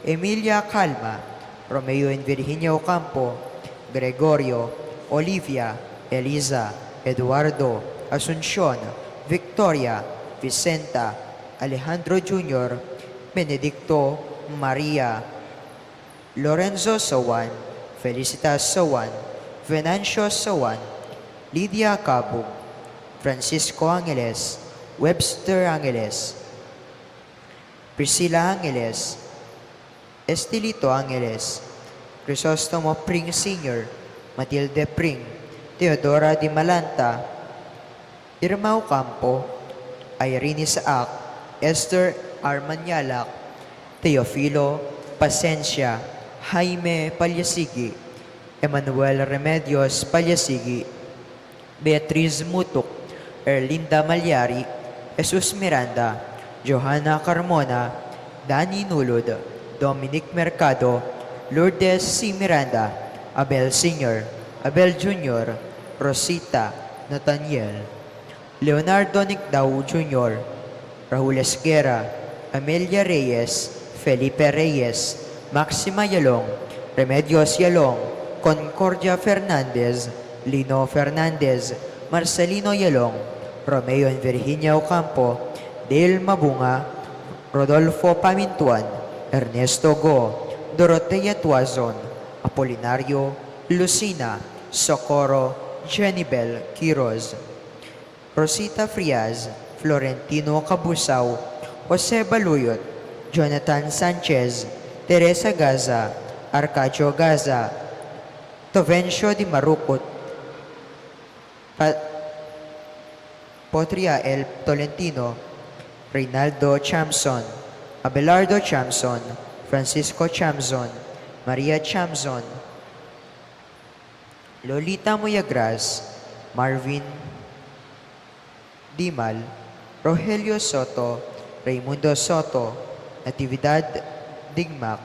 Emilia Calma, Romeo and Virginia Ocampo, Gregorio, Olivia, Eliza, Eduardo, Asuncion, Victoria, Vicenta, Alejandro Jr., Benedicto, Maria, Lorenzo Sawan, Felicitas Sawan, Venancio Sawan, Lydia Cabug, Francisco Angeles, Webster Angeles, Priscilla Angeles, Estilito Angeles, Crisostomo Pring Sr., Matilde Pring, Teodora Di Malanta, Irma Ocampo, Irene Saak, Esther Armanyalak, Teofilo Pasencia, Jaime Palyasigi, Emmanuel Remedios Palyasigi, Beatriz Mutuk, Erlinda Malyari, Jesus Miranda, Johanna Carmona, Danny Nulod, Dominic Mercado, Lourdes C. Miranda, Abel Sr., Abel Jr., Rosita, Nathaniel, Leonardo Nicdao Jr., Raul Esguerra, Amelia Reyes, Felipe Reyes, Maxima Yalong, Remedios Yalong, Concordia Fernandez, Lino Fernandez, Marcelino Yalong, Romeo and Virginia Ocampo, Dale Mabunga, Rodolfo Pamintuan, Ernesto Go, Dorotea Tuazon, Apolinario, Lucina, Socorro, Jenibel Quiroz, Rosita Friaz, Florentino Cabusao, Jose Baluyot, Jonathan Sanchez, Teresa Gaza, Arcadio Gaza, Tovencio Di Marucot, Potria L. Tolentino, Reynaldo Chamson, Abelardo Chamson, Francisco Chamson, Maria Chamson, Lolita Muyagras, Marvin Dimal, Rogelio Soto, Raimundo Soto, Natividad Digmac,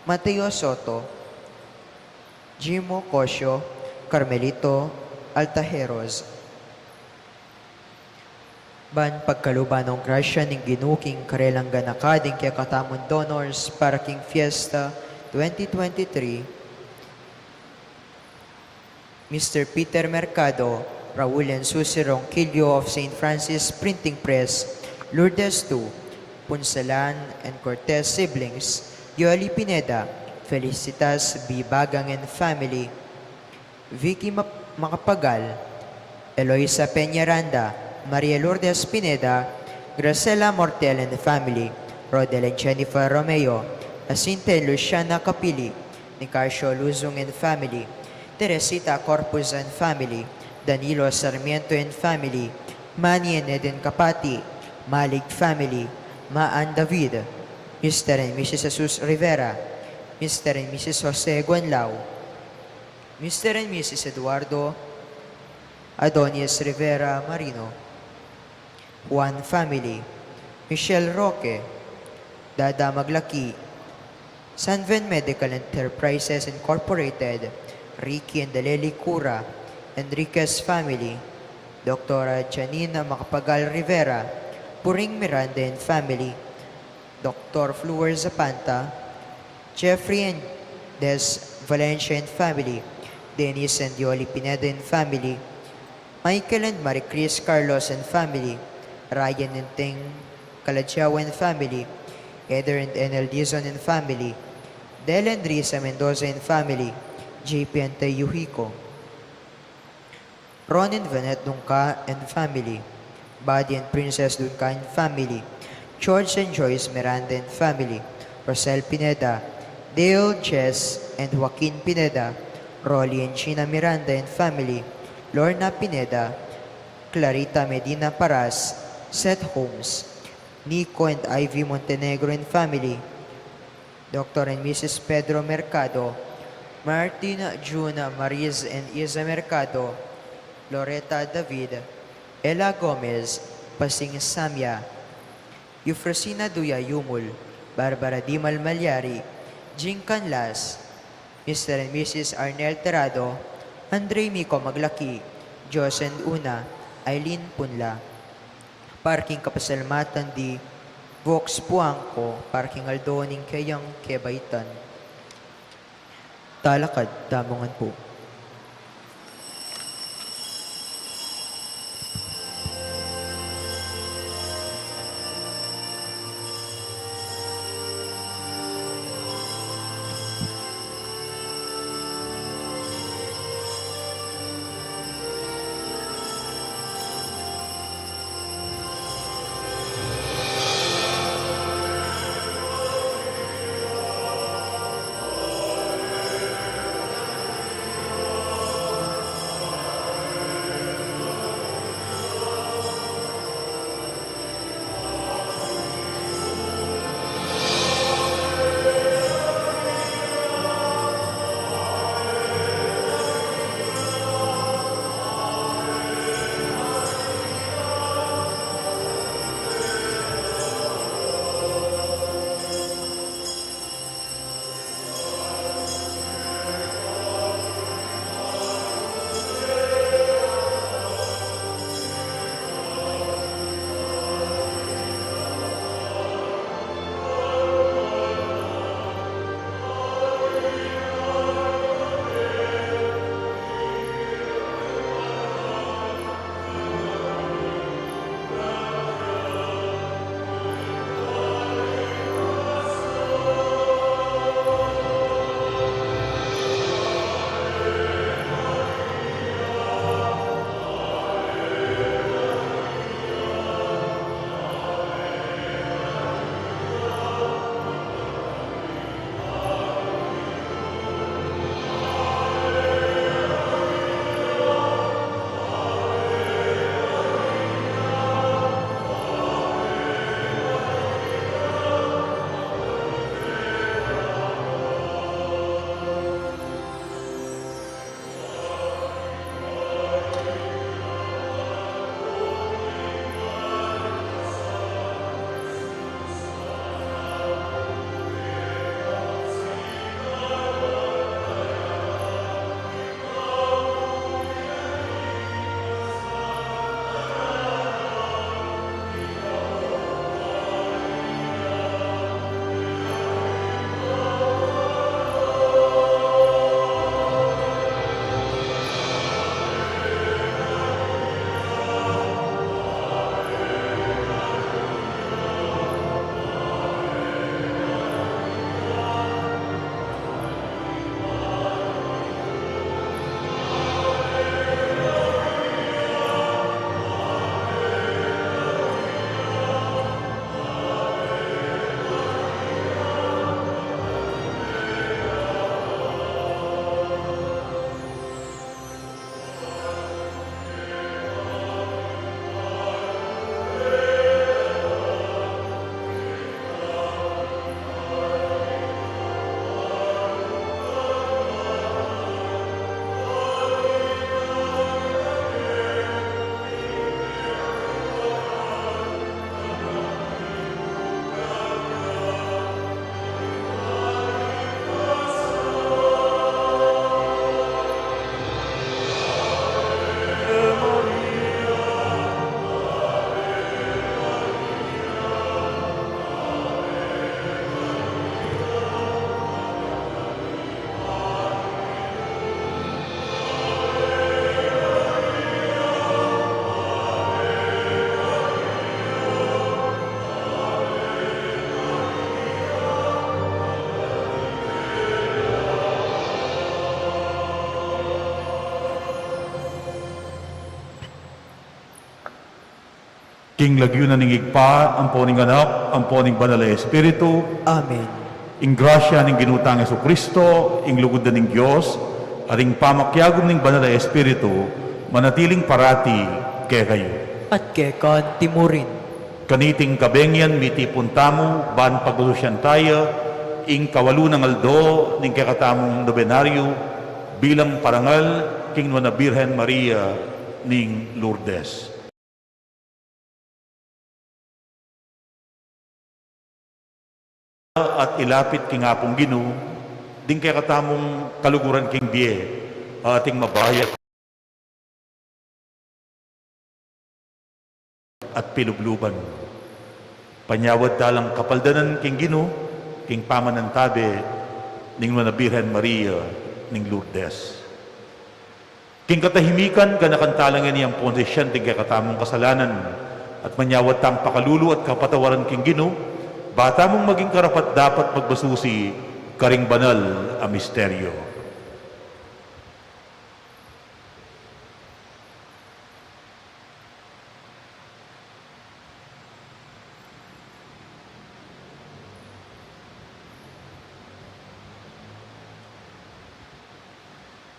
Mateo Soto, Jimo Cosio, Carmelito Altajeros. Ban pagkaluban ng grasya ning ginuking karelang ganakading kaya katamon donors para king fiesta 2023, Mr. Peter Mercado, Raul and Susie Ronquillo of St. Francis Printing Press, Lourdes 2, Punsalan and Cortez siblings, Yoli Pineda, Felicitas B. Bagang and family, Vicky Makapagal, Eloisa Peñaranda, Maria Lourdes Pineda, Gracela Mortel and family, Rodel and Jennifer Romeo, Jacinta and Luciana Capili, Nicarcio Luzong and family, Teresita Corpus and family, Danilo Sarmiento and family, Manny and Eden Capati, Malik family, Maan David, Mr. and Mrs. Jesus Rivera, Mr. and Mrs. Jose Guanlao, Mr. and Mrs. Eduardo Adonis Rivera Marino, Juan family, Michelle Roque, Dada Maglaki, Sanven Medical Enterprises Incorporated, Ricky and Deleli Cura, Enriquez family, Dr. Janina Macapagal Rivera, Puring Miranda and family, Dr. Fleur Zapanta, Jeffrey and Des Valencia and family, Dennis and Yoli Pineda and family, Michael and Marie Chris Carlos and family, Ryan and Ting Calachao and family, Eder and Enel Dizon and family, Del and Risa Mendoza and family, JP and Tayuhiko, Ron and Vanette Dunca and family, Buddy and Princess Dunca and family, George and Joyce Miranda and family, Rosel Pineda, Dale, Jess and Joaquin Pineda, Rolly and Gina Miranda and family, Lorna Pineda, Clarita Medina Paras, Seth Holmes, Nico and Ivy Montenegro and family, Dr. and Mrs. Pedro Mercado, Martin, June, Mariz and Isa Mercado, Loretta David, Ella Gomez, Pasing Samya, Eufrosina Duya Yumul, Barbara Dimal Malyari, Jing Canlas, Mr. and Mrs. Arnel Terado, Andre Mico Maglaki, Jos and Una, Eileen Punla, Parking Kapasalmatan di Vox Puangko, Parking Aldoning Kayang Kebaitan. Talakad, Damongan po. King lagyunan ning igpa, amponing anak, amponing banal na Espiritu, Amen. ing grasya ning ginutang Yesu Kristo, ing lugod na ning Diyos, aring pamakyagom ning banal na Espiritu, manatiling parati kay kayo. At kekan timurin. Kaniting kabengyan mitipon tamo, ban paglulusyan tayo, ing kawalu ng aldo, ning kakatamong nobenaryo, bilang parangal, king na Birhen Maria, ning Lourdes. At ilapit king apong Ginoo, ding kakatamong kaluguran king biye, ating mabayat at pilubluban. Panyawad talang kapaldanan king Ginoo, king pamanantabe, ning na Birhen Maria, ning Lourdes. King katahimikan, kanakantalangan niyang pondasyan, ting kakatamong kasalanan, at manyawad tang pakalulu at kapatawaran king Ginoo, bata mong maging karapat dapat magbasusi, karing banal a misteryo.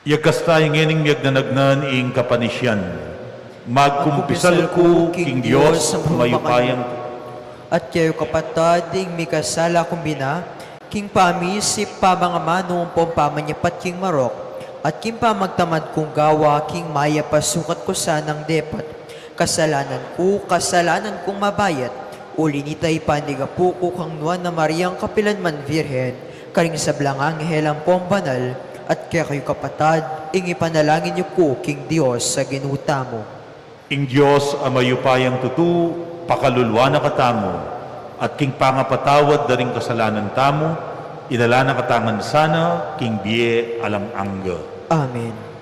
Yakas tayo ngening miyagnanagnan ing kapanisyan. Magkumpisal ko, King Diyos, mayupayang At kayo kapatad, ding mikasala kumbina, king pamisip pa mga manong pompamanyapat king marok, at king pamagtamad kong gawa, king maya pasukat ko sanang depat. Kasalanan kong mabayat, ulinitay panigapu ko kang nuan na Mariang Kapilanman Virhen, karing sablang anghel ang pombanal, at kaya kayo kapatad, ing ipanalangin niyo ko, King Diyos, sa ginuta mo. ing Diyos ang mayupayang tutu, pakalulwa na katamo, at king pangapatawad daring kasalanan tamo, idala na katangan sana, king biye alang angga. Amen.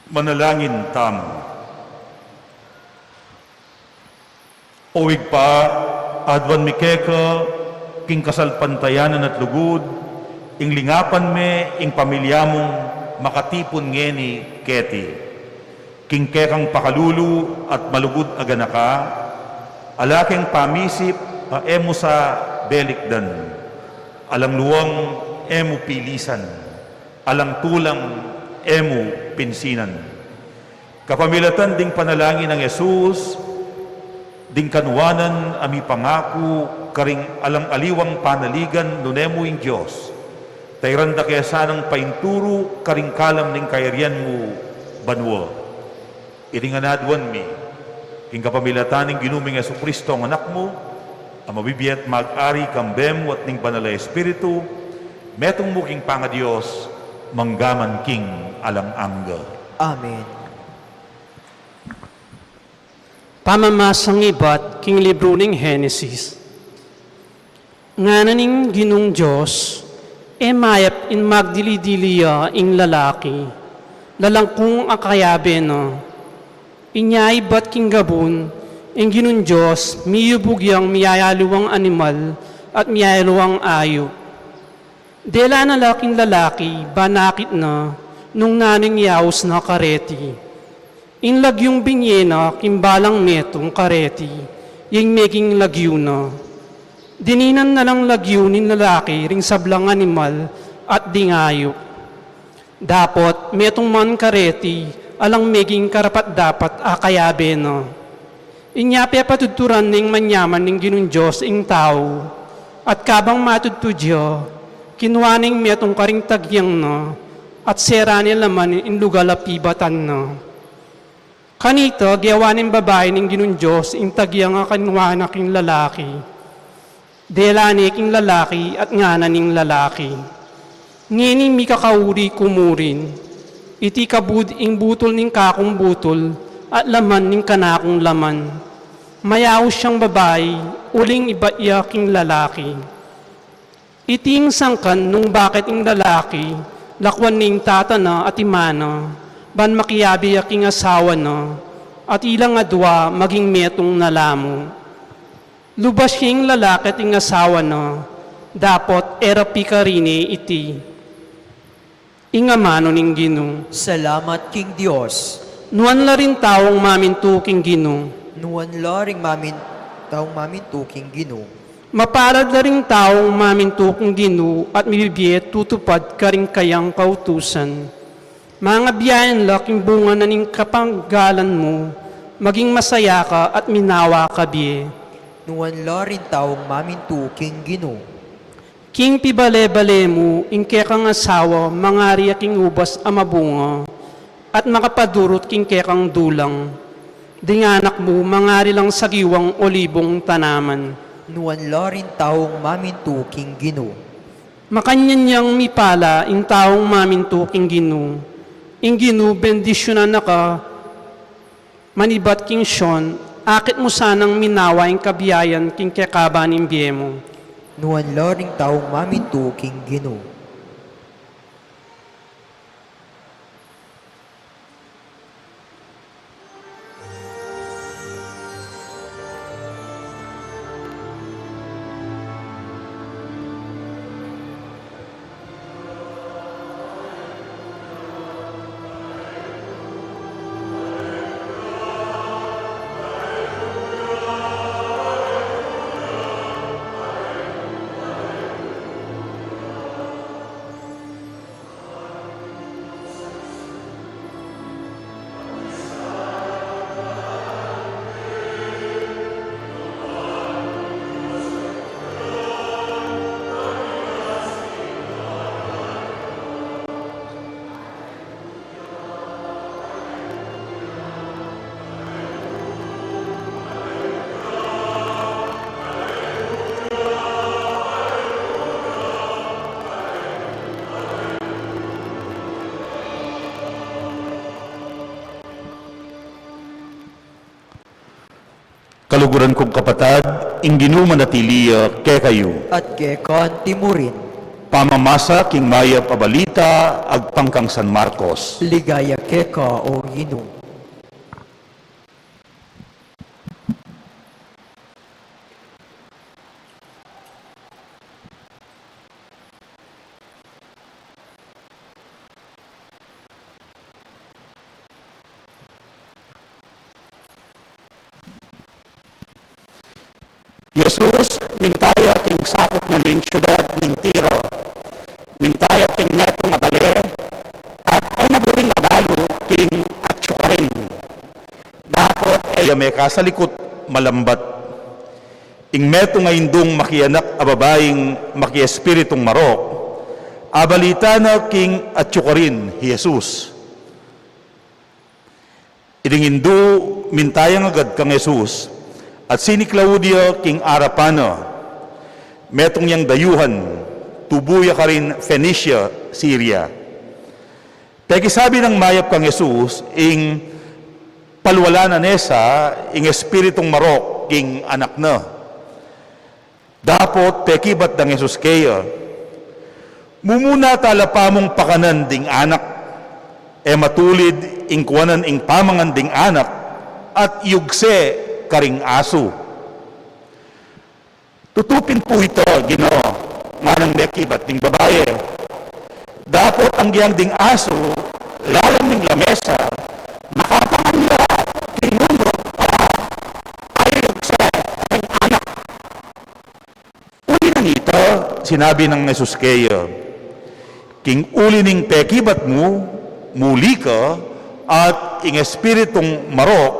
Manalangin tam. Uwig pa, adwan mi keka, king kasalpantayanan at lugod, ing lingapan me, ing pamilyamong makatipon ngeni keti. King kekang pakalulu at malugod aganaka, alaking pamisip a emo sa belikdan, alang luwang emo pilisan, alang tulang emo pinsinan. Kapamilatan ding panalangin ng Yesus, ding kanwanan ami pangako, karing alang aliwang panaligan nunemo ing Diyos. Tayranda kaya sanang painturo, karing kalam ning kayarian mo, banwa. Iringanadwan mi, king kapamilatan ning ginuming Yesu Kristo ang anak mo, ang mabibiyat mag-ari kambem at ning banal na Espiritu, metong mo king panga-Diyos, manggaman king alang angga. Amen. Pamamasang ibat king libro ning Henesis. Nga naning ginung Diyos, mayap in magdili-diliya ing lalaki, lalangkung akayabe no. Inyay bat king gabun, ing ginung Diyos, miyubugyang miyayaluwang animal at miyayaluwang ayo. Dela na laking lalaki, banakit na, nung naning yaos na kareti. Inlag yung binyena, kimbalang metong kareti, yung meging lagyo na. Dininan na lang lagyo ni lalaki, ring sablang animal at dingayo. Dapot, metong man kareti, alang meging karapat dapat akayabe na. Inyape patuturan ning manyaman ning ginun Diyos ing tao, at kabang matutudyo, kinwaning metong karing tagyang na, at serani laman in lugalapibatan na. Kanito, giyawanin babae ning ginun Diyos ing tagyang kanwana king lalaki. Delani king lalaki at ngana ning lalaki. Ngini mi kakauri kumurin, iti kabud ing butol ning kakong butol at laman ning kanakong laman. Mayaw siyang babae, uling ibaiya king lalaki. Iting sangkan nung bakit ing lalaki, lakwan ning tatana at imana, ban makiyabi aking asawa na, at ilang adwa maging metong nalamo. Lubas king lalaki at ing asawa na, dapot erapi karine iti. Ingamano ning ginong. Salamat king Diyos. Nuan la rin taong mamintu king ginong. Nuan laring taong mamintu king Ginoo. Mapalad na rin taong mamintu king ginoo at mibibiyet tutupad ka rin kayang kautusan. Mga biyayan laking bunga na ning kapanggalan mo, maging masaya ka at minawa ka biye. Nuan laring taong mamintu king Ginoo. King pibale-bale mo, ingke kang asawa, mangari king ubas amabunga, at makapadurot king kekang dulang. Dinganak mo, mangari lang sagiwang olibong tanaman. Nuan laring taong mamintu king Ginoo. Makanyan niyang mipala, ing taong mamintu king Ginoo. Ing Ginoo, bendisyonan na ka, manibat king Sean, akit mo sanang minawa ing kabiyayan king kekaba ning biye mo. Nuan laring taong mamintu king Ginoo. Kaluguran kong kapatad, ing ginuman at iliya, kaya kayo. At kekan timurin. Pamamasa king Maya Pabalita, agpangkang San Marcos. Ligaya keka o Ginoo. Jesus, mintaya ting sakop na ning syudad ning Tiro, mintaya ting neto nga bale, at ay naburing nagalo ting atsukaring. Dapat ay May kasalikot malambat. Ing meto nga indong makianak a babaeng makiespiritong marok, abalita na king atyukarin, Jesus. Iding indo mintayang agad kang Jesus, at sini Claudia king Arapana, metong yang dayuhan, tubuya ka rin Phoenicia, Syria. Peki sabi ng mayap kang Jesus, ing palwala na nesa, ing espiritong marok, king anak na. Dapot, peki ba't ng Jesus kaya? Mumuna talapamong pakanan ding anak, e matulid ing kuwanan ing pamangan ding anak, at yugse karing aso. tutupin po ito, Ginoo, manang mekibat ning babae. Dapat ang giyang ding aso, lalang ning lamesa, makapanganla, tinundo, ayog sa ring anak. Uli nang ito, Sinabi ng Jesus kaya, king uli ning pekibat mo, muli ka, at ing espiritong marok,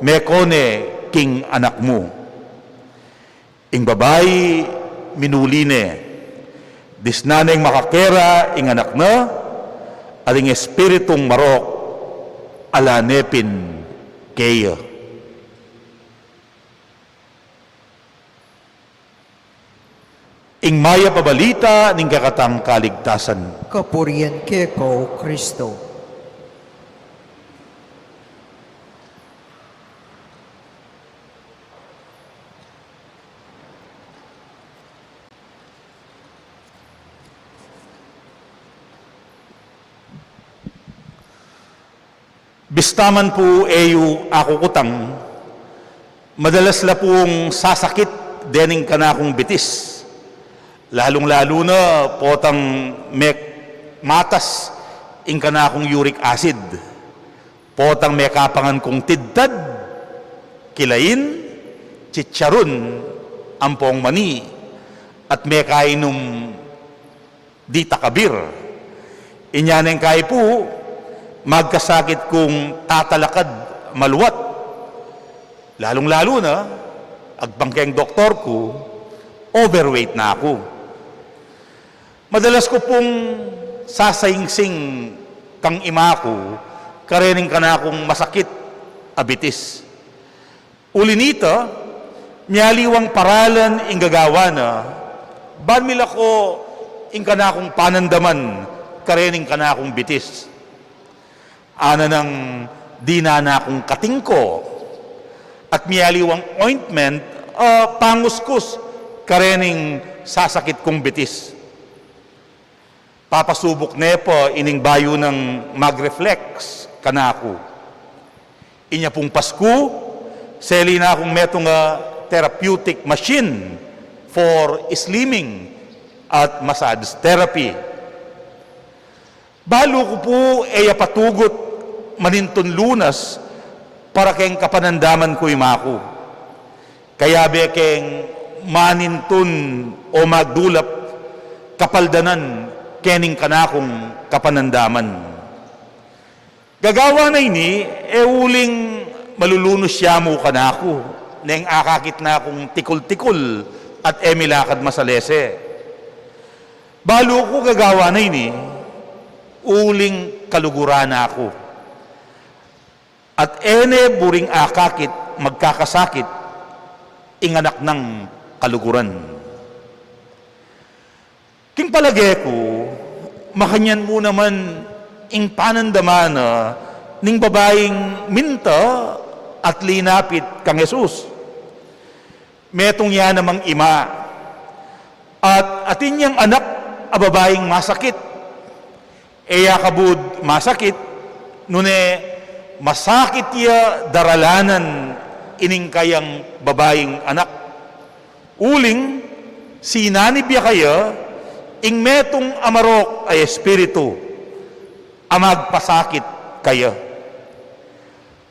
mekone king anak mo. Ing babae, minuline, disnaneng makakera ing anak na, at ing espiritong marok, alanepin kaya. Ing maya pabalita ning kakatang kaligtasan. Kapurian keka o Kristo. Bistaman po eyu ako kutang, madalas la pong sasakit dening kanakong bitis. Lalong-lalo na potang matas ing kanakong uric acid. Potang may kapangan kong tidtad, kilain, chicharon, ampong mani, at may kainom di takabir. Inyaneng kay po, magkasakit kong tatalakad maluwat. Lalong-lalo na, agbangkeng doktor ko, overweight na ako. Madalas ko pong sasayingsing kang ima ko, karening ka na akong masakit, abitis. Uli nito, miyaliwang paralan ing gagawa na, banmila ko ing ka na akong panandaman, karening ka na akong bitis. Ana ng di na akong katingko, at miyaliwang ointment, panguskus, karening sasakit kong bitis. Papasubok nepo ining bayo ng mag-reflex kanako. Inya pong Pasko, seli na akong metong therapeutic machine for slimming at massage therapy. Balo ko po ay patugot maninton lunas para keng kapanandaman ko imako. Kaya bekeng maninton o magdulap kapaldanan kening kanakong kapanandaman. Gagawa na ini, uling malulunos siya mo kanako, neng akakit na akong tikol-tikol at emilakad masalese. Balo ko gagawa na ini, uling kaluguran na ako. At ene buring akakit, magkakasakit, inganak ng kaluguran. King palagay ko, makanyan mo naman ing panandamana ning babaeng minta at linapit kang Jesus. Metong yan namang ima. At atin niyang anak ababaing masakit. Eya kabud masakit, nune masakit ya daralanan ining kayang babaeng anak. Uling, sinanib ya kaya, ing metong amarok ay espiritu, amag pasakit kaya.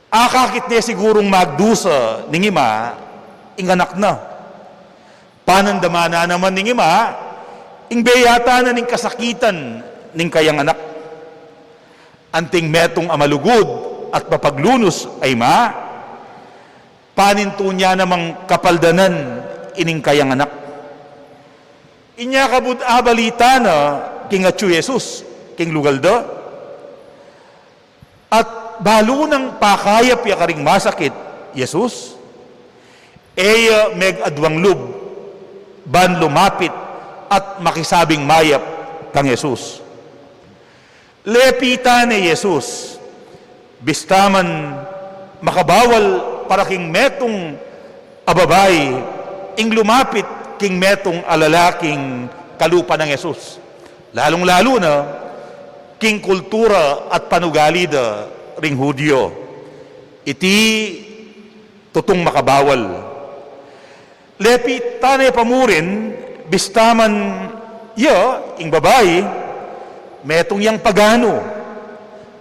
Akakit niya sigurong magdusa ning ima, ing anak na. Panandamana naman ning ima, ing beyata na ning kasakitan ning kayang anak. Anting metong amalugod at mapaglunos ay ma, paninto niya namang kapaldanan ining kayang anak. Inya kabud abalita na king atyu Jesus, king lugalda, at balo ng pakayap ya karing masakit, Jesus, eya meg adwang lub, ban lumapit at makisabing mayap kang Jesus. Lepita ni Jesus, bistaman makabawal para king metong ababay, ing lumapit king metong alalaking kalupa ng Jesus. Lalong-lalo na, king kultura at panugali da ring Hudyo. Iti tutong makabawal. Lepita ni pamurin, bistaman ing babae, metong yang pagano,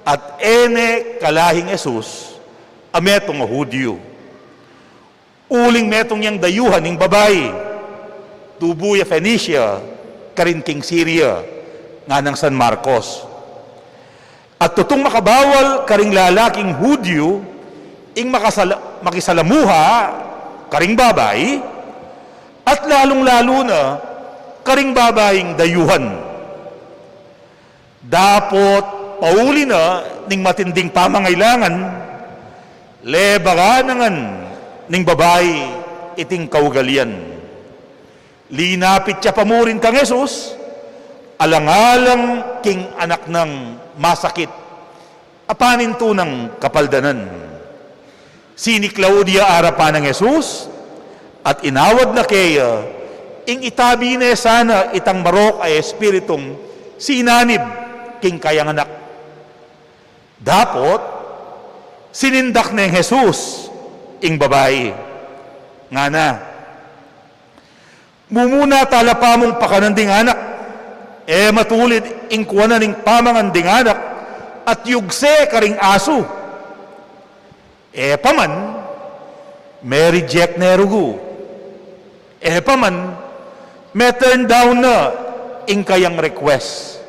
at ene kalahing Jesus, metong Hudyo. Uling metong yang dayuhan ng babae, tubo ya Phoenicia, karin king Syria, nga ng San Marcos. At tutong makabawal karing lalaking Hudyo, ing makisalamuha, karing babay, at lalong-lalo na, karing babaying dayuhan. Dapot pauli na ning matinding pamangailangan, lebaganangan ning babae iting kaugalian. Linapit siya pamurin kang Jesus, alang-alang king anak ng masakit, apanin to ng kapaldanan. Sini Claudia arapan ng Jesus, at inawad na kaya, ing itabi na sana itang marok ay espiritong sinanib king kayang anak. Dapot, sinindak na yung Jesus, ing babae. Nga na, mumuna talapa mong pakananding anak, matulid ing kuwanan ning pamanganding anak, at yugse karing aso. Paman, may reject na erugo. Paman, may turn down na ing kayang request.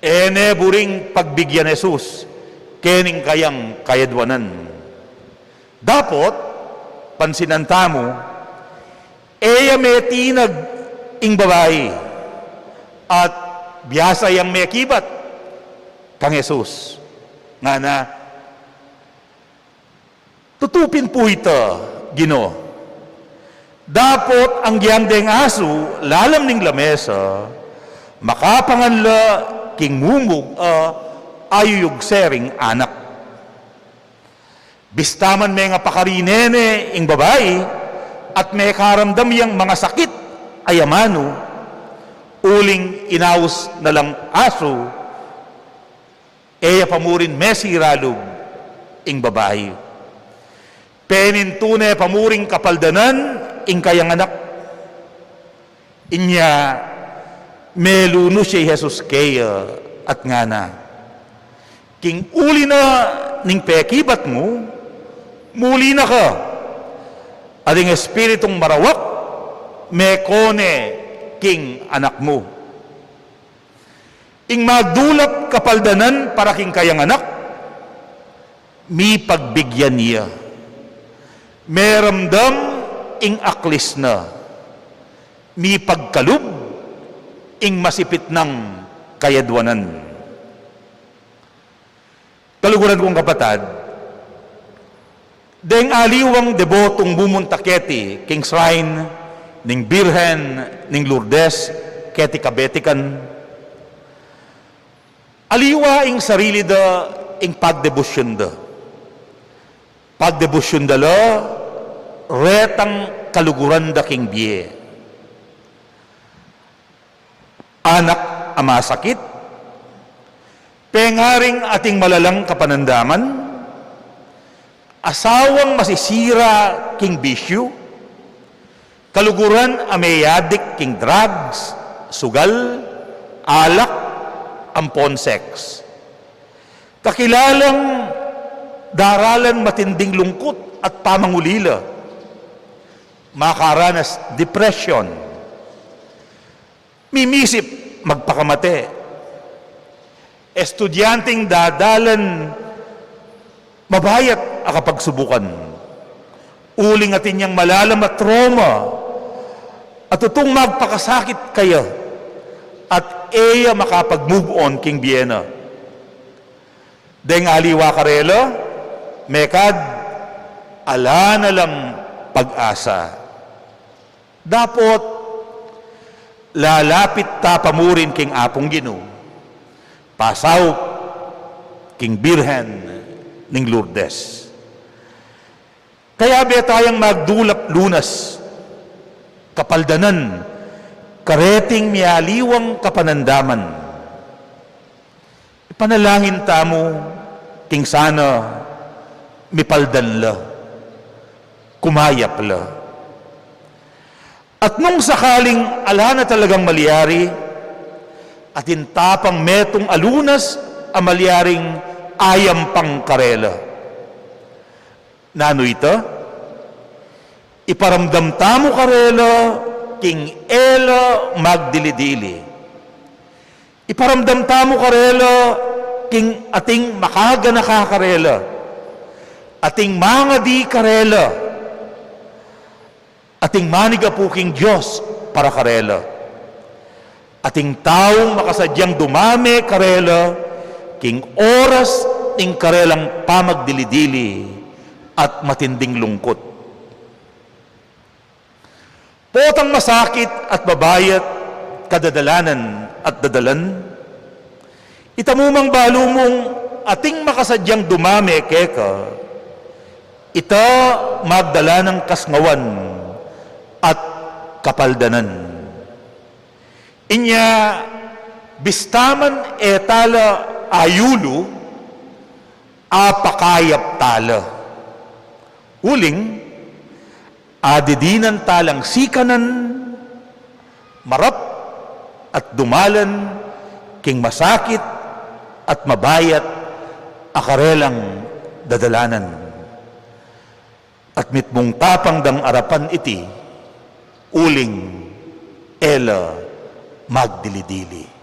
Ene buring pagbigyan Jesus, kening kayang kayadwanan. Dapot, pansinanta mo, eya may tinag ing babae, at biyasa yang may kibat kang Jesus. Nga na, tutupin po ito, Ginoo. Dapot ang giyang deng aso, lalam ning lamesa, makapanganla king mumug ayuyug sering anak. Bistaman may nga pakarinene ing babae, at may karamdam yang mga sakit ayamano, uling inaus na lang aso, eya pamurin mesiralog ing babae. Penintune pamuring kapaldanan ing kayang anak. Inya meluno siya Jesus kaya at nga na. King uli na ning pekibat mo, muli na ka. Ading espiritong marawak, mekone king anak mo. Ing magdulap kapaldanan para king kayang anak, mi pagbigyan niya. Meramdam ing aklis na, mi pagkalub, ing masipit ng kayadwanan. Kaluguran kong kapatad, deng aliwang debotong bumuntaketi, king shrine, ning Birhen, ning Lourdes, keti kabetikan, aliwa ing sarili da, ing pagdebosyon da. Pagdebosyon da la, retang kaluguran da king biye. anak ama sakit, pengaring ating malalang kapanandaman, asawang masisira king bisyo, kaluguran ameyadik king drugs, sugal, alak, ampon sex. Kakilalang daralan matinding lungkot at pamangulila, makaranas depression, mimisip magpakamate, estudyanteng dadalan mabayat akapagsubukan, uling atin niyang malalam at trauma, at tutong magpakasakit kayo, at eya makapag-move on king Biena. Deng aliwa karela, mekad, ala na lang pag-asa. Dapot, lalapit ta pamurin king apong Ginoo, pasaw king Birhen ning Lourdes. Kaya betayang magdulap lunas, kapaldanan, kareting mialiwang kapanandaman. Ipanalangin tamo, king sana, mipaldan la, kumayap la. At nung sakaling ala na talagang malyari, at intapang metong alunas ang malyaring ayam pang karela. Nano ito? Iparamdam tamo karela, king ela magdilidili. Iparamdam tamo karela, king ating makaga nakakarela, ating mga di karela, ating maniga po king Diyos para karela, ating taong makasadyang dumami karela, king oras ing karelang pamagdilidili at matinding lungkot. Potang masakit at babayat, kadadalanan at dadalan, itamumang balumong ating makasadyang dumami keka, ita magdala ng kasngawan at kapaldanan. Inya bistaman etala ayulu, apakayap tala. Uling, adidinan talang sikanan, marap at dumalan, king masakit at mabayat, akarelang dadalanan. At mitmong tapang dang arapan iti, uling, ela, magdilidili.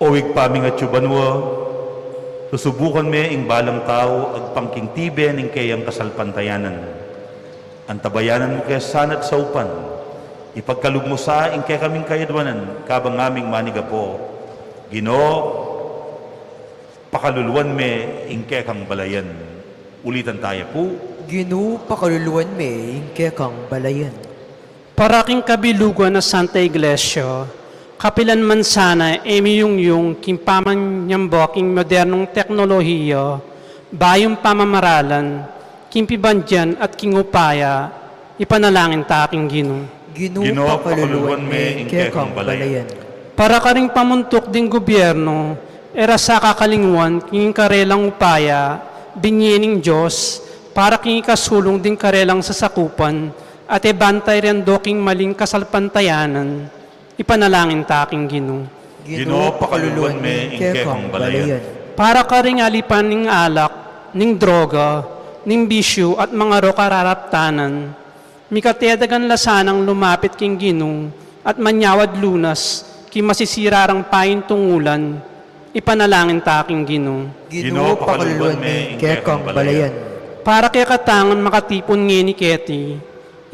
Owig paming at yubanwa, susubukan me ing balang tao ag pangking tibe ning kayang kasalpantayanan. Antabayanan mo kaya sanat sa upan, ipagkalug mo sa ing kaya kaming kayadwanan, kabang aming maniga po. Ginoo, pakaluluan me ing kaya kang balayan. Ulitan tayo po. Ginoo, pakaluluan me, ingke kang balayan. Para king kabilugan na Santa Iglesia, kapilan man sana yung kimpaman nyambo king modernong teknolohiya, bayong pamamaralan, kimpibandyan at kingupaya, ipanalangin ta aking Ginoo. Ginoo, pakaluluan me, ingke kang balayan. Para ka ring pamuntok ding gobyerno, era sa kakalingwan, king karelang upaya, binyening Diyos, para king ikasulong ding karelang sasakupan, at ebantay rin king maling kasalpantayanan, ipanalangin ta aking Ginoo. Ginoo, pakaluluan me, ingke kang balayan. para ka ring alipan ng alak, ng droga, ng bisyo at mga rokararaptanan. Mikatedagan lasanang lumapit king Ginong at manyawad lunas, ki masisirarang pain tungulan, ipanalangin taking Ginong. Ginoo pakaluluan mi kekang balayan. Para kay katangan makatipon ngeni keti,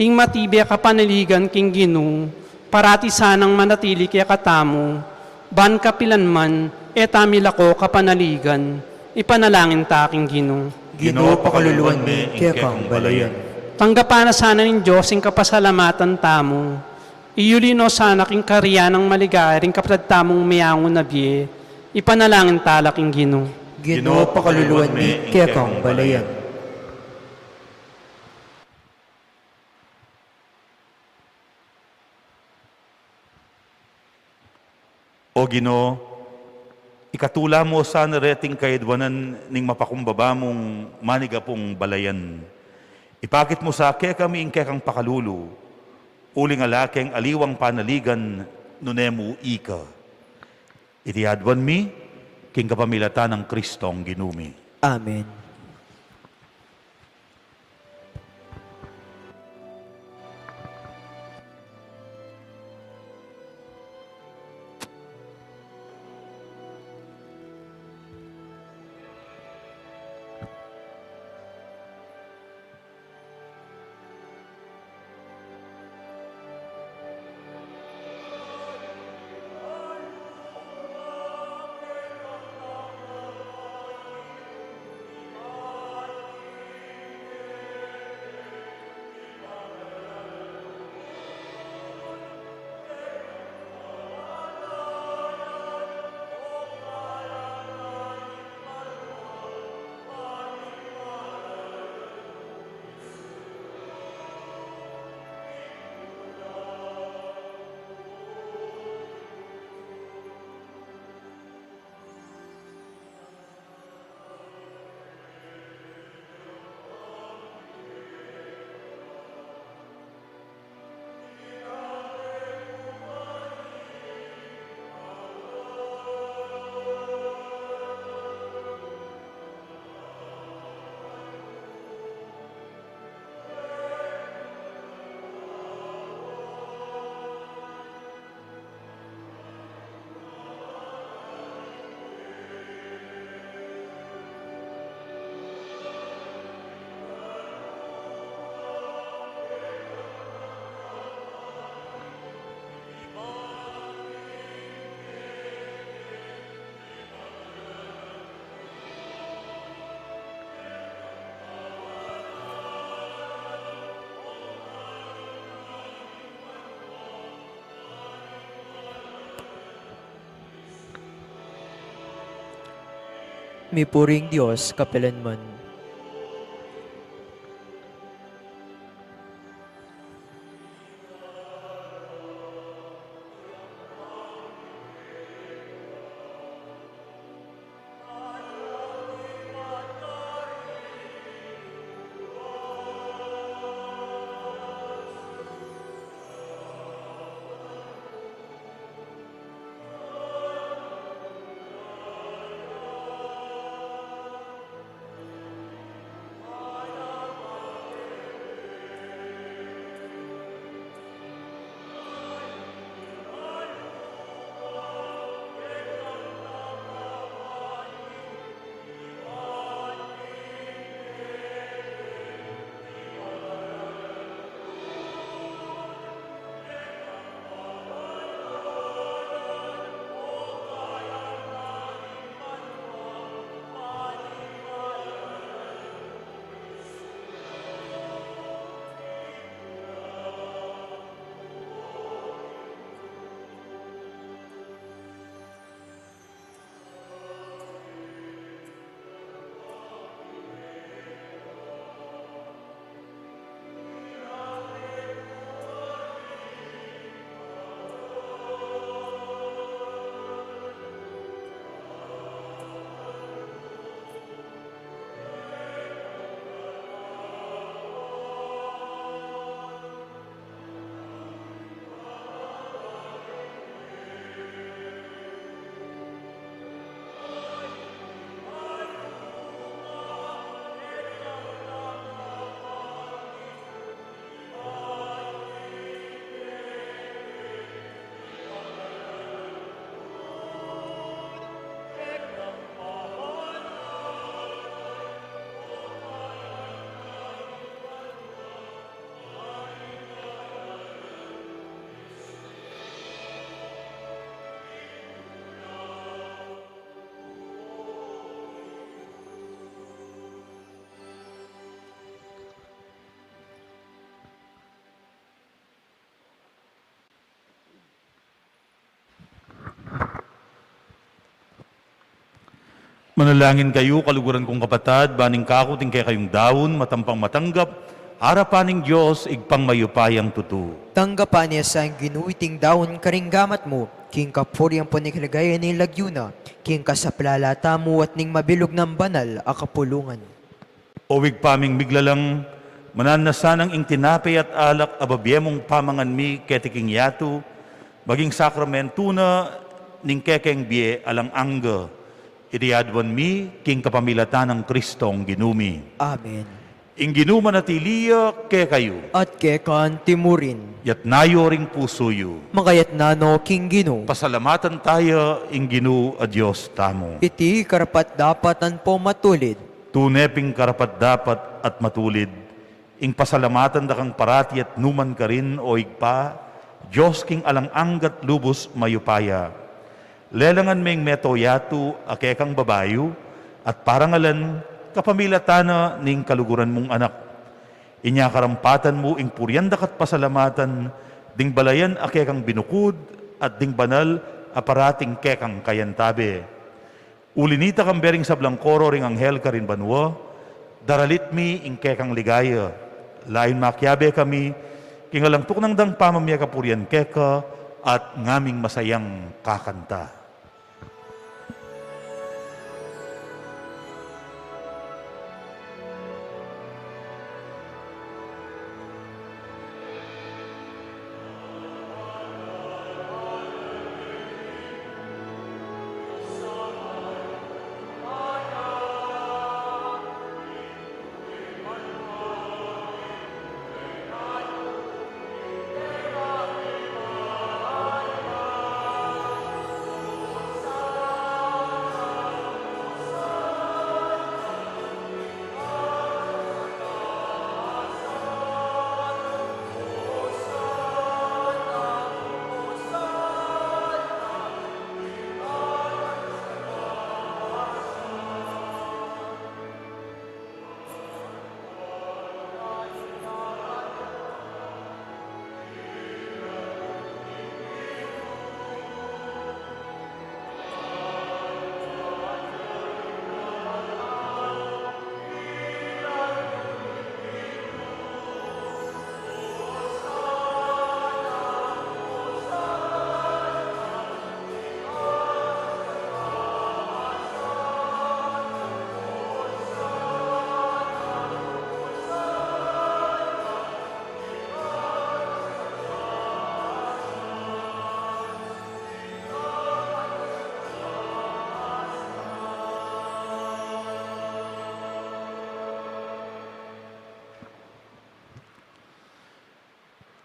ing matibay kapanaligan king Ginong, parati sanang manatili kaya katamo, ban kapilan man, etamilako kapanaligan, ipanalangin taking Ginong. Ginoo pakaluluan mi kekang balayan. Tanggapan na sana ng Diyos ang kapasalamatan tamo, iyulino sana king karya ng maligaya ring kapatid tamong mayangon na biye, ipanalangin talaking Ginong. Ginoo pakaluluan mi kekang balayan. O Ginoo, ikatula mo sa nareting kaidwanan ning mapakumbaba mong maniga pong balayan. Ipakit mo sa kami ing kekang pakalulu, uling alakeng aliwang panaligan nunemu ika. Itiadwan mi, king kapamilatan ng Kristong ginumi. Amen. Mi puring Diyos kapilanman. Manalangin kayo, kaluguran kong kapatad, baning kakuting kay kayong daon, matampang matanggap, harapaning Diyos, igpang mayupayang tutu. Tanggapan niya sa ginuiting daon karinggamat mo, king kapuri ang panikilagayan ni lagyuna, king kasaplalata mo at ning mabilog ng banal a kapulungan. Owig paming miglalang, mananasanang ing tinapay at alak, ababyemong pamangan mi, ketiking yatu, maging sakramento na, ning kekeng bie alang angga, iriadwan mi, king kapamilatan ng Kristong ginumi. Amen. Ing ginuma na tiliya, ke kayo, At kekan timurin, yat nayo ring pusoyo. makayat nano king gino, Pasalamatan tayo, ing ginu a Diyos tamo. iti karapat dapatan po matulid, Tuneping karapat dapat at matulid, ing pasalamatan da kang parati at numan ka rin o igpa, Diyos king alang anggat lubos mayupaya. Lelangan ming meto yatu akekang babayo, at parangalan kapamilatana ning kaluguran mong anak. Inya karampatan mo ing puryandak at pasalamatan, ding balayan akekang binukod, at ding banal aparating kekang kayantabe. Ulinita kang bering sa blangkoro ring anghel ka rin banwa, daralit mi ing kekang ligaya. Lain makyabe kami, kingalangtok ng dang pamamya kapuryan keka, at ngaming masayang kakanta.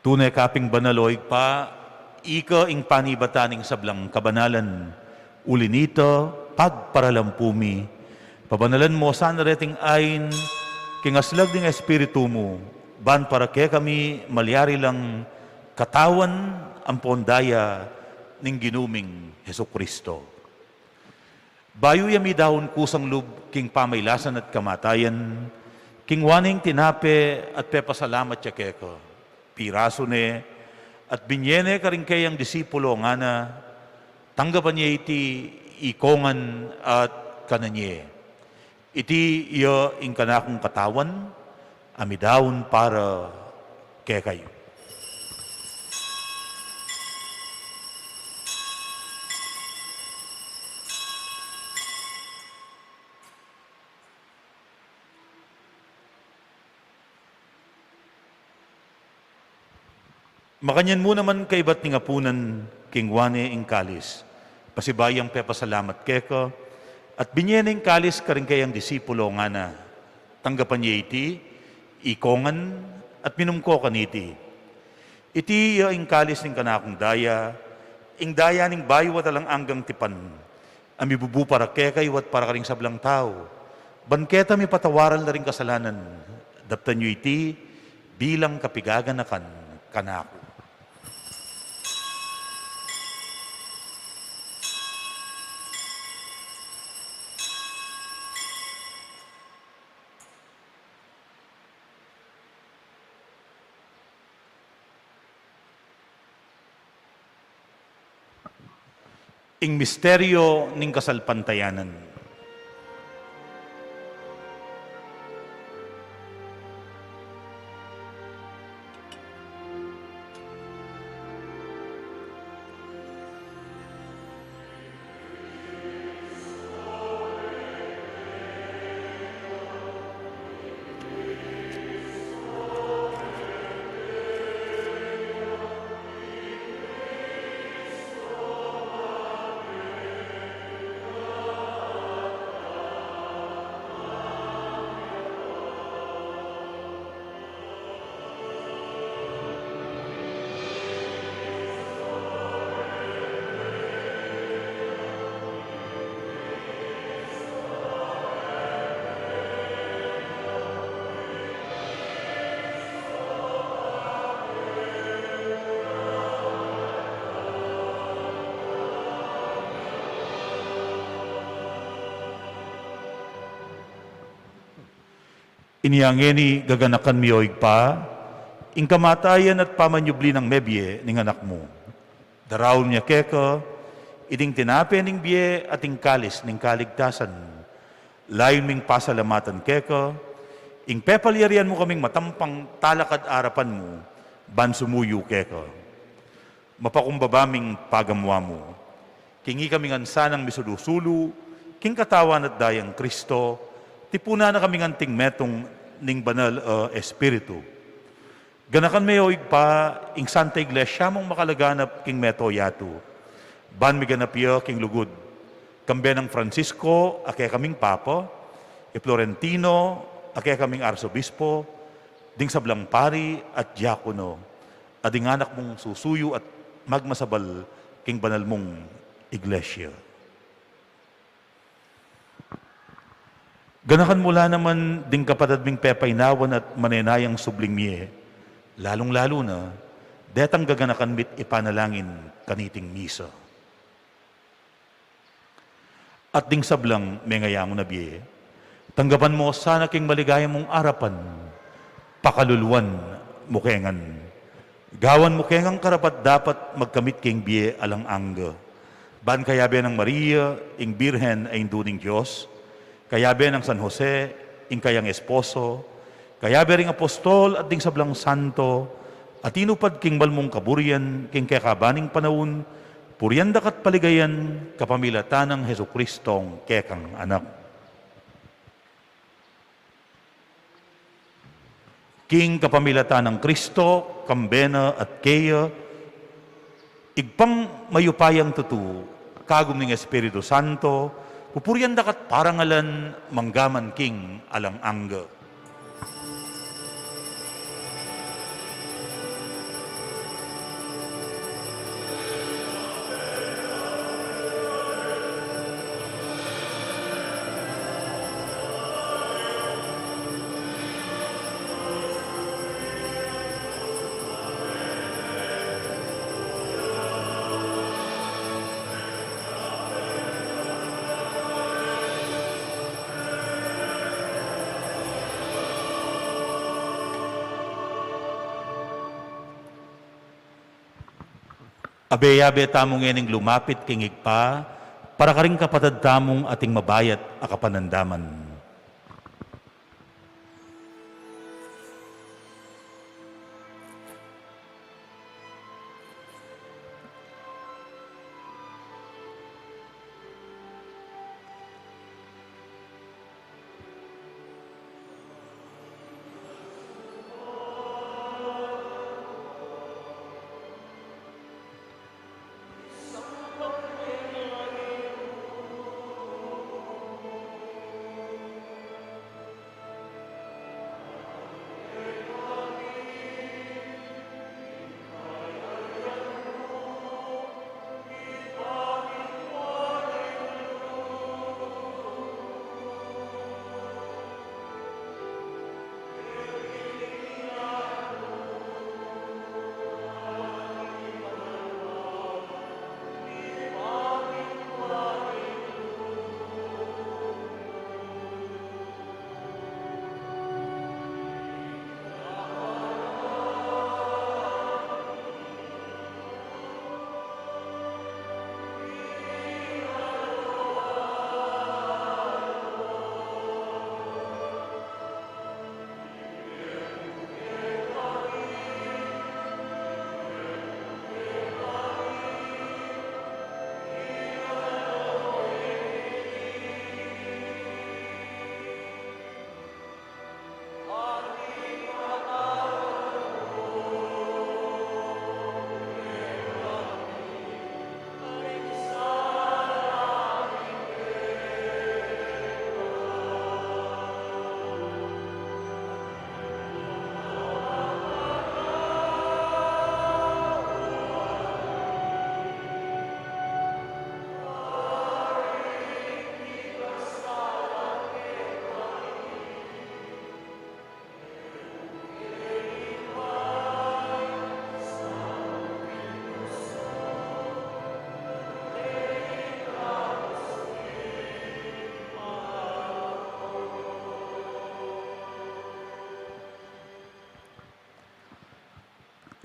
Tunay kaping banaloy pa, ika ing panibataning sablang kabanalan, ulinito pagparalampumi, pabanalan mo sana reting ain, kingaslag ding espiritu mo, ban para ke kami malyari lang katawan ang pondaya ning ginuming Heso Kristo. Bayo yami dahon kusang lub king pamaylasan at kamatayan, king waning tinape at pepasalamat ya keko. Piraso ne, at binyene ka rin kayang disipulo nga na, tanggapan niya iti ikongan at kananye. Iti iya ing kanakong katawan, amidawon para kay kayo. Makanyan mo naman kay ba't ningapunan king wane ing kalis. Pasibayang pepasalamat keka, at binyeneng kalis ka rin kayang disipulo nga na. Tanggapan niya iti, ikongan, at minumko kaniti. Iti ing kalis ning kanakong daya, ing daya ning bayo at alang anggang tipan. Ami bubu para kekay wat para ka ring sablang tao. Banketa mi patawaran na rin kasalanan. Daptan niyo iti, bilang kapigaganakan kanako. Ing misteryo ning kasalpantayanan. Iniyangeni gaganakan miyoig pa, ing kamatayan at pamanyubli ng mebye ning anak mo. Darawon niya keka, iding tinape ning biye at ing kalis ning kaligtasan. Layon ming pasalamatan keka, ing pepalyarian mo kaming matampang talakad arapan mo, ban sumuyo keka. Mapakumbabaming pagamwa mo, kingi kaming ansanang misudusulu, king katawan at dayang Kristo, tipuna na kaming anting metong ning banal espiritu. Ganakan mayo pa, ing Santa Iglesia mong makalaganap king meto yato. Ban mi ganapyo king lugod. Kambe ng Francisco, ake kaming Papa, Florentino, ake kaming Arsobispo, ding sablang pari at diakono, ading anak mong susuyo at magmasabal king banal mong Iglesia. Ganakan mula naman ding kapatid ming pepaynawan at manenayang subling miye, lalong-lalo na, detang gaganakan mit ipanalangin kaniting misa. At ding sablang mengayamo na biye, tanggapan mo sana king maligaya mong arapan, pakaluluan mukengan. Gawan mukengang karapat dapat magkamit king biye alang angga. Ban kayabe ng Maria, ing Birhen ay induning Diyos, kayabe ng San Jose, ing kayang esposo, kayabe ring apostol at ding sablang santo, at inupad king balmong kaburian, king kekabaning panahon, purianda kat paligayan, kapamilatan ng Heso Kristong kekang anak. King kapamilatan ng Kristo, kambena at keya, igpang mayupayang tutu, kagum ng Espiritu Santo, pupurian dakat parangalan manggaman king alang angga. Abeyabe tamong ening lumapit kingig pa, para karing kapatad tamong ating mabayat a kapanandaman.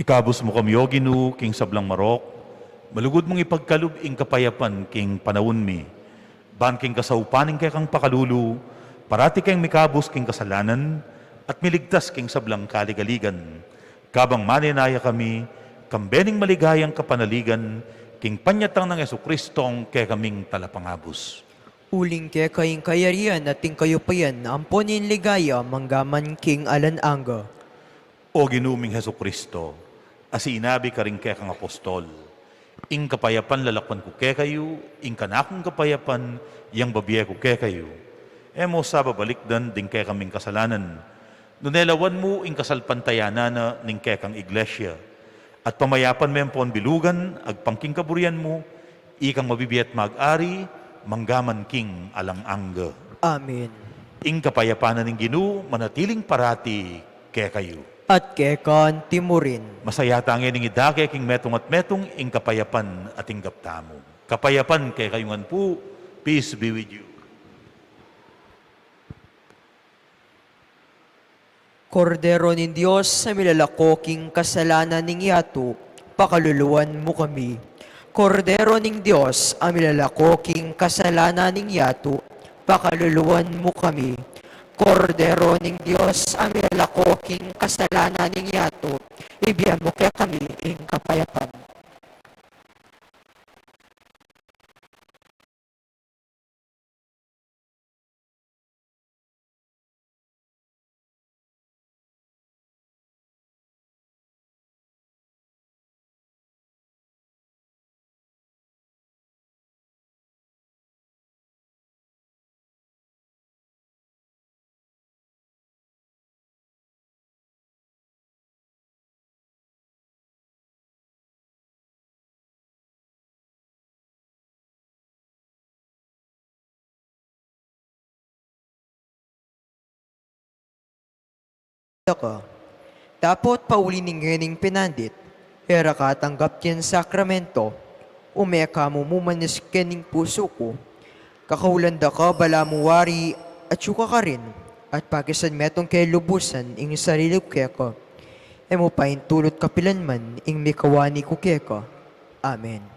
Ikabos mo kami, O Ginoo, king sablang marok, malugod mong ipagkalub ing kapayapan king panahon mi. Ban king kasaupaning kay kang pakalulu, parati kang mikabos king kasalanan, at miligtas king sablang kaligaligan. Kabang maninaya kami, kambening maligayang kapanaligan, king panyatang ng Yesu-Kristong kay kaming talapangabos. Uling kay kaying kayarian at ting kayo payan, amponin ligaya, manggaman king alananga. O ginuming Heso-Kristo, asinabi ka rin kay kang apostol, ing kapayapan lalakwan ko kay kayo, ing kanakong kapayapan, yang babiye ko kay kayo. Emo sa babalikdan, ding kay kaming kasalanan. Nunelawan mo, ing kasalpantayanana, ning kay kang iglesia. At pamayapan mempon bilugan, agpangking kaburian mo, ikang mabibiyat mag-ari, manggaman king alang-angga. Amen. Ing kapayapanan ng Ginoo, manatiling parati kay kayo. At kekan timurin. Masayata ang ining idake king metong at metong ing kapayapan at ing gaptamo. Kapayapan kay kayungan po, peace be with you. Kordero nin Diyos sa milalakoking kasalanan ning yato, pakaluluwan mo kami. Kordero ning Diyos, ang milalakoking kasalanan ning yato, pakaluluwan mo kami. Kordero ning Diyos, ang milalakoking kasalanan ning yato, ibiyan mo kaya kami ing kapayapan. Ka. Tapot pauli ning ngening pinandit, hera ka tanggap kin sakramento, umeka mo mumanis kening puso ko, kakahulanda ka bala mo wari at syuka ka rin, at pakisan metong kay lubusan ing sarili ko keka, emo pain tulot kapilanman ing mikawani ko keka. Amen.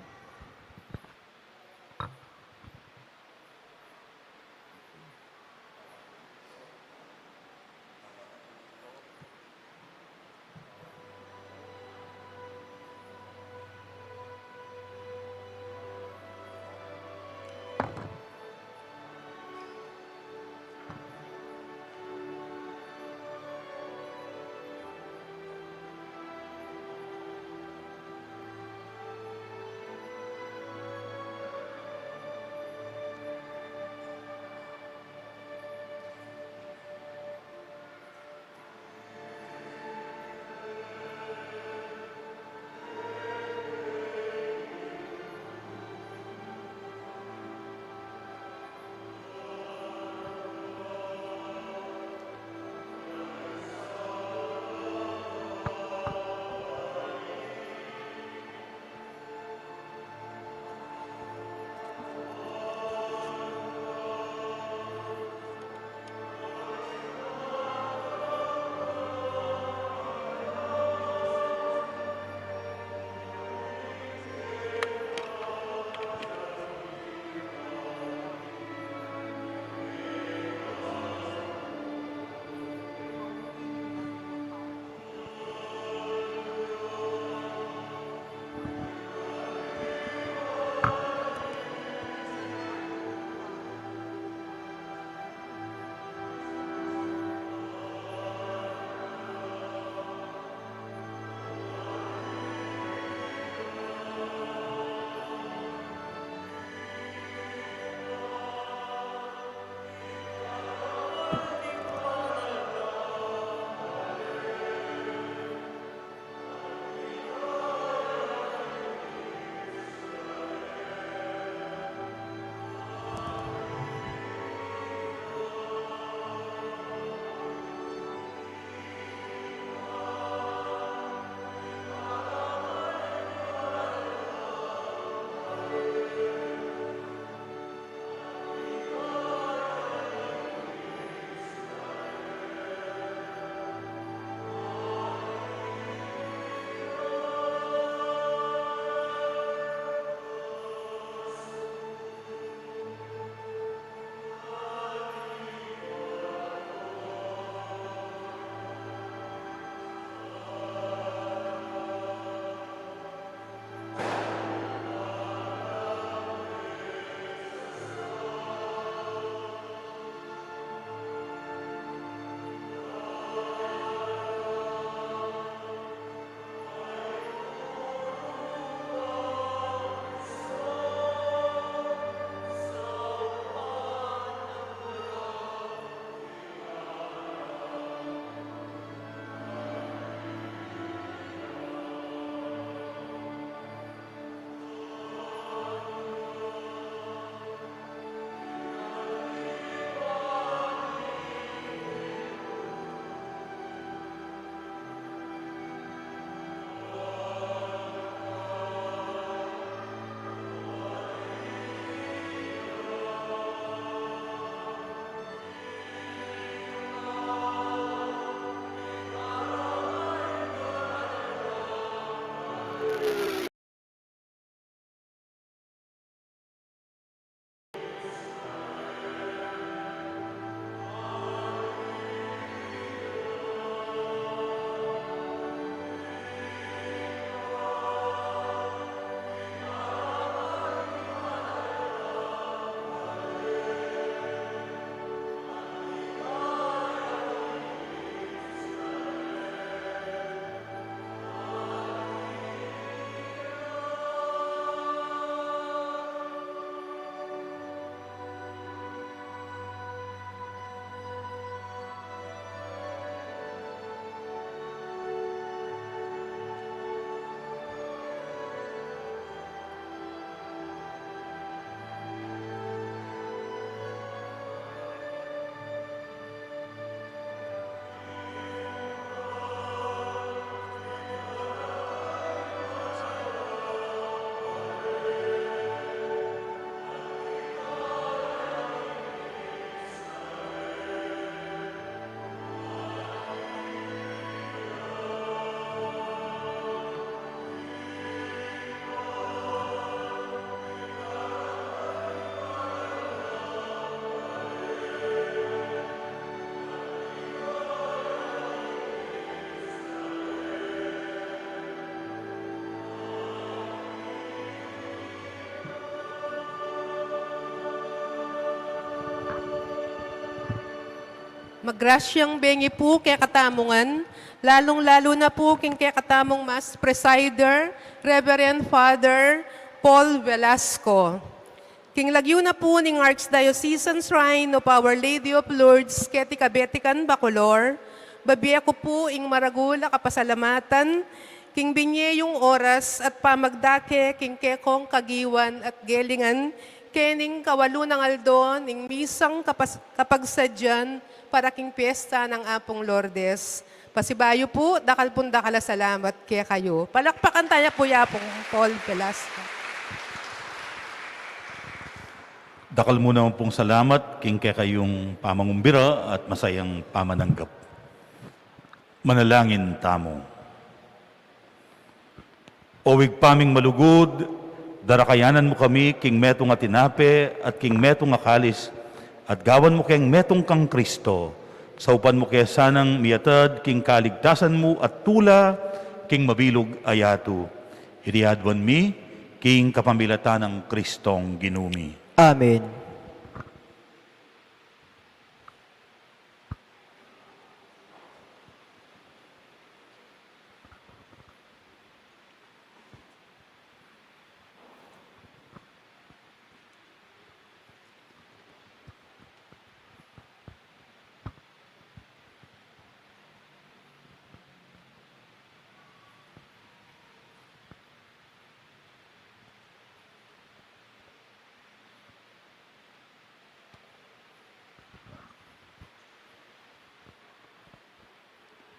Maggrasyang bengi po kay katamungan, lalong-lalo na po king kay katamong Mass Presider, Reverend Father Paul Velasco. King lagyo na po ning Archdiocesan Shrine of Our Lady of Lourdes, Keti Kabetikan, Bacolor, babiya ko po ing maragula kapasalamatan, king binye yung oras at pamagdake, king kekong kagiwan at gelingan, kening kawalu ng aldo, ning misang kapagsadyan, para king piyesta ng Apong Lourdes. Pasibayo po, dakal pun dakala salamat kaya kayo. Palakpakan tayo po yapong Paul Velasco. Dakal mo naman pong salamat, king kaya kayong pamangumbira at masayang pamananggap. Manalangin tamo. Owig paming malugod, darakayanan mo kami, king metong atinape at king metong akalis, at gawan mo keng metong kang Kristo, sa upan mo kaya sanang miatad, king kaligtasan mo at tula, king mabilog ayatu. Iriadwan mi, king kapamilatan ng Kristong ginumi. Amen.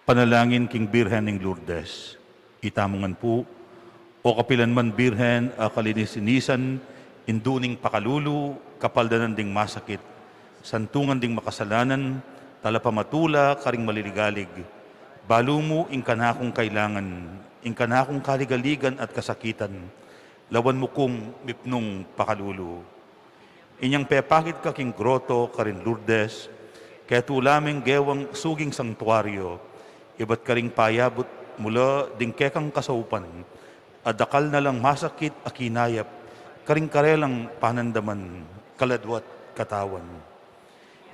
Panalangin king Birhen ng Lourdes. Itamungan po, o kapilan man Birhen, kalinisinisan, induning pakalulu, kapaldanan ding masakit, santungan ding makasalanan, talapamatula, karing maliligalig. Balo mo, ingkanakong kailangan, ingkanakong kaligaligan at kasakitan, lawan mo kong mipnong pakalulu. Inyang pepakit ka king groto, karin Lourdes, kaya tulaming gewang suging sanktuaryo, iba't karing payabot mula ding kekang kasaupan, adakal na lang masakit akinayap, karing karelang panandaman, kaladwat katawan.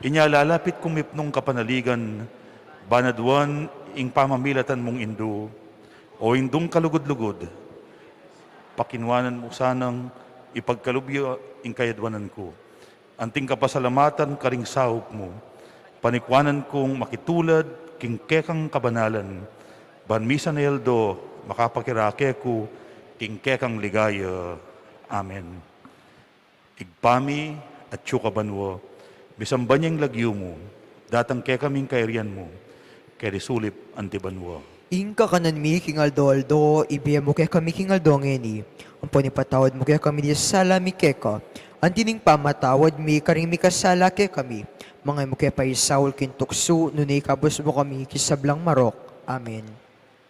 Inya lalapit kumipnong kapanaligan, banadwan ing pamamilatan mong indo, o indong kalugod-lugod, pakinwanan mo sanang ipagkalubyo ing kayadwanan ko. Anting kapasalamatan karing sahop mo, panikwanan kong makitulad, king kekang kabanalan, banmisa na yaldo, makapakirake ko, king kekang ligaya. Amen. Igpami at syukabanwo, bisambanyang lagyo mo, datang kekaming kairian mo, kerisulip antibanwo. Ingka kanan mi, king Aldo, ibiya mo kaya kami, king Aldo, ngeni. Ang panipatawad mo kaya kami, di sala mi keka. Antining pamatawad mi, karing mi kasala kaya kami. Mga mo kaya pa isaul kintukso, nunay kabos mo kami kisablang marok. Amen.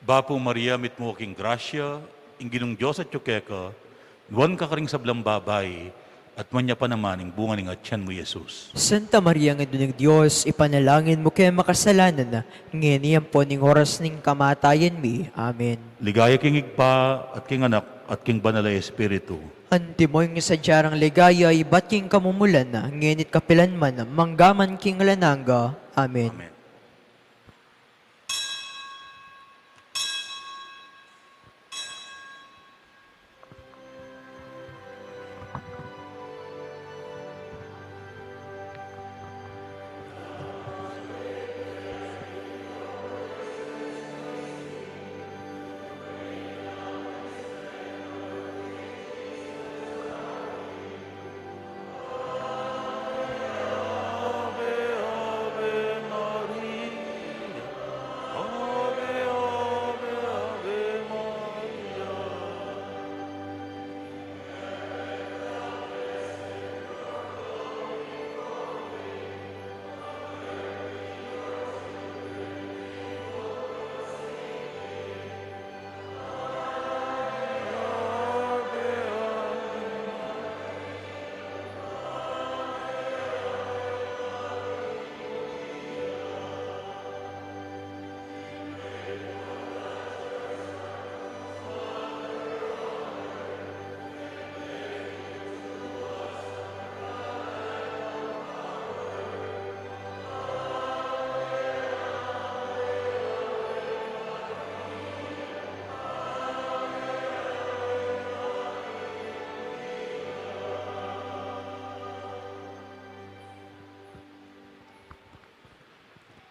Bapo Maria, mit mo king grasya, inginong Diyos at yukeka, luwan ka karing sablang babay, at manya pa naman ang bunga ng atyan mo, Jesus. Santa Maria nga ng Diyos, ipanalangin mo kaya makasalanan na, ngeni po ning oras ning kamatayan mi. Amen. Ligaya king igpa, at king anak, at king banalay espiritu. Anti mo yung sadyarang ligaya, iba't king kamumulan na, ngenit kapilan man, manggaman king lananga. Amen. Amen.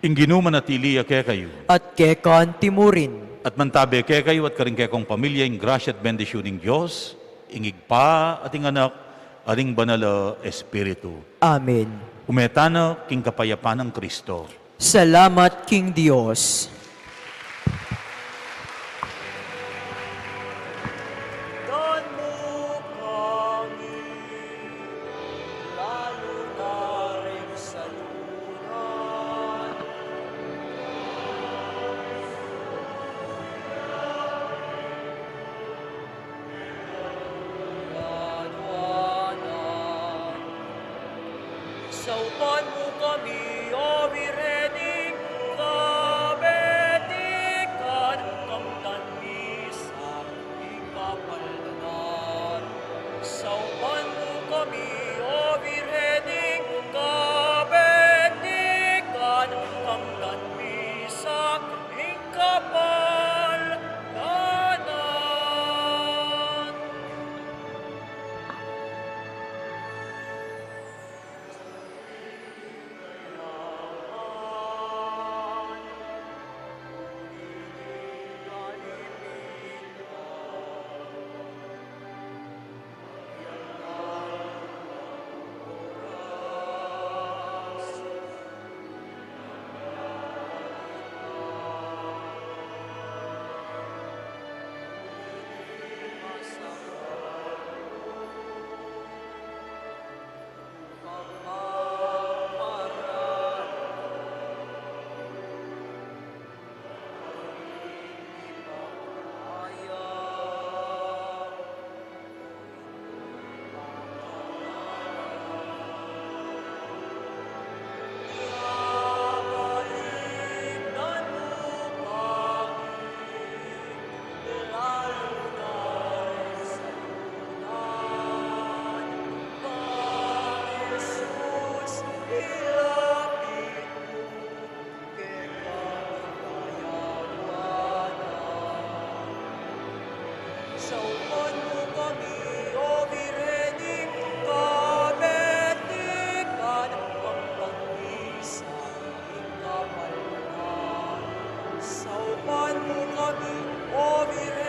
king ginuman at iliya ke kayo. at kekan timurin. At mantabi ke kayo at karing kekong pamilya, ing grasya at bendisyon ng Diyos, ingig pa at ing anak, aring banala Espiritu. Amen. Umetana king kapayapan ng Kristo. Salamat King Dios. Saupan mo kami, O Virgening kabetikan, kamtan mi sa ikapaldanan. Saupan mo kami, O Virgening kabetikan, kamtan mi sa ikapaldanan. Saupan mo kami, O Virgening kabetikan, kamtan mi sa ikapaldanan. Saupan mo kami, O Virgening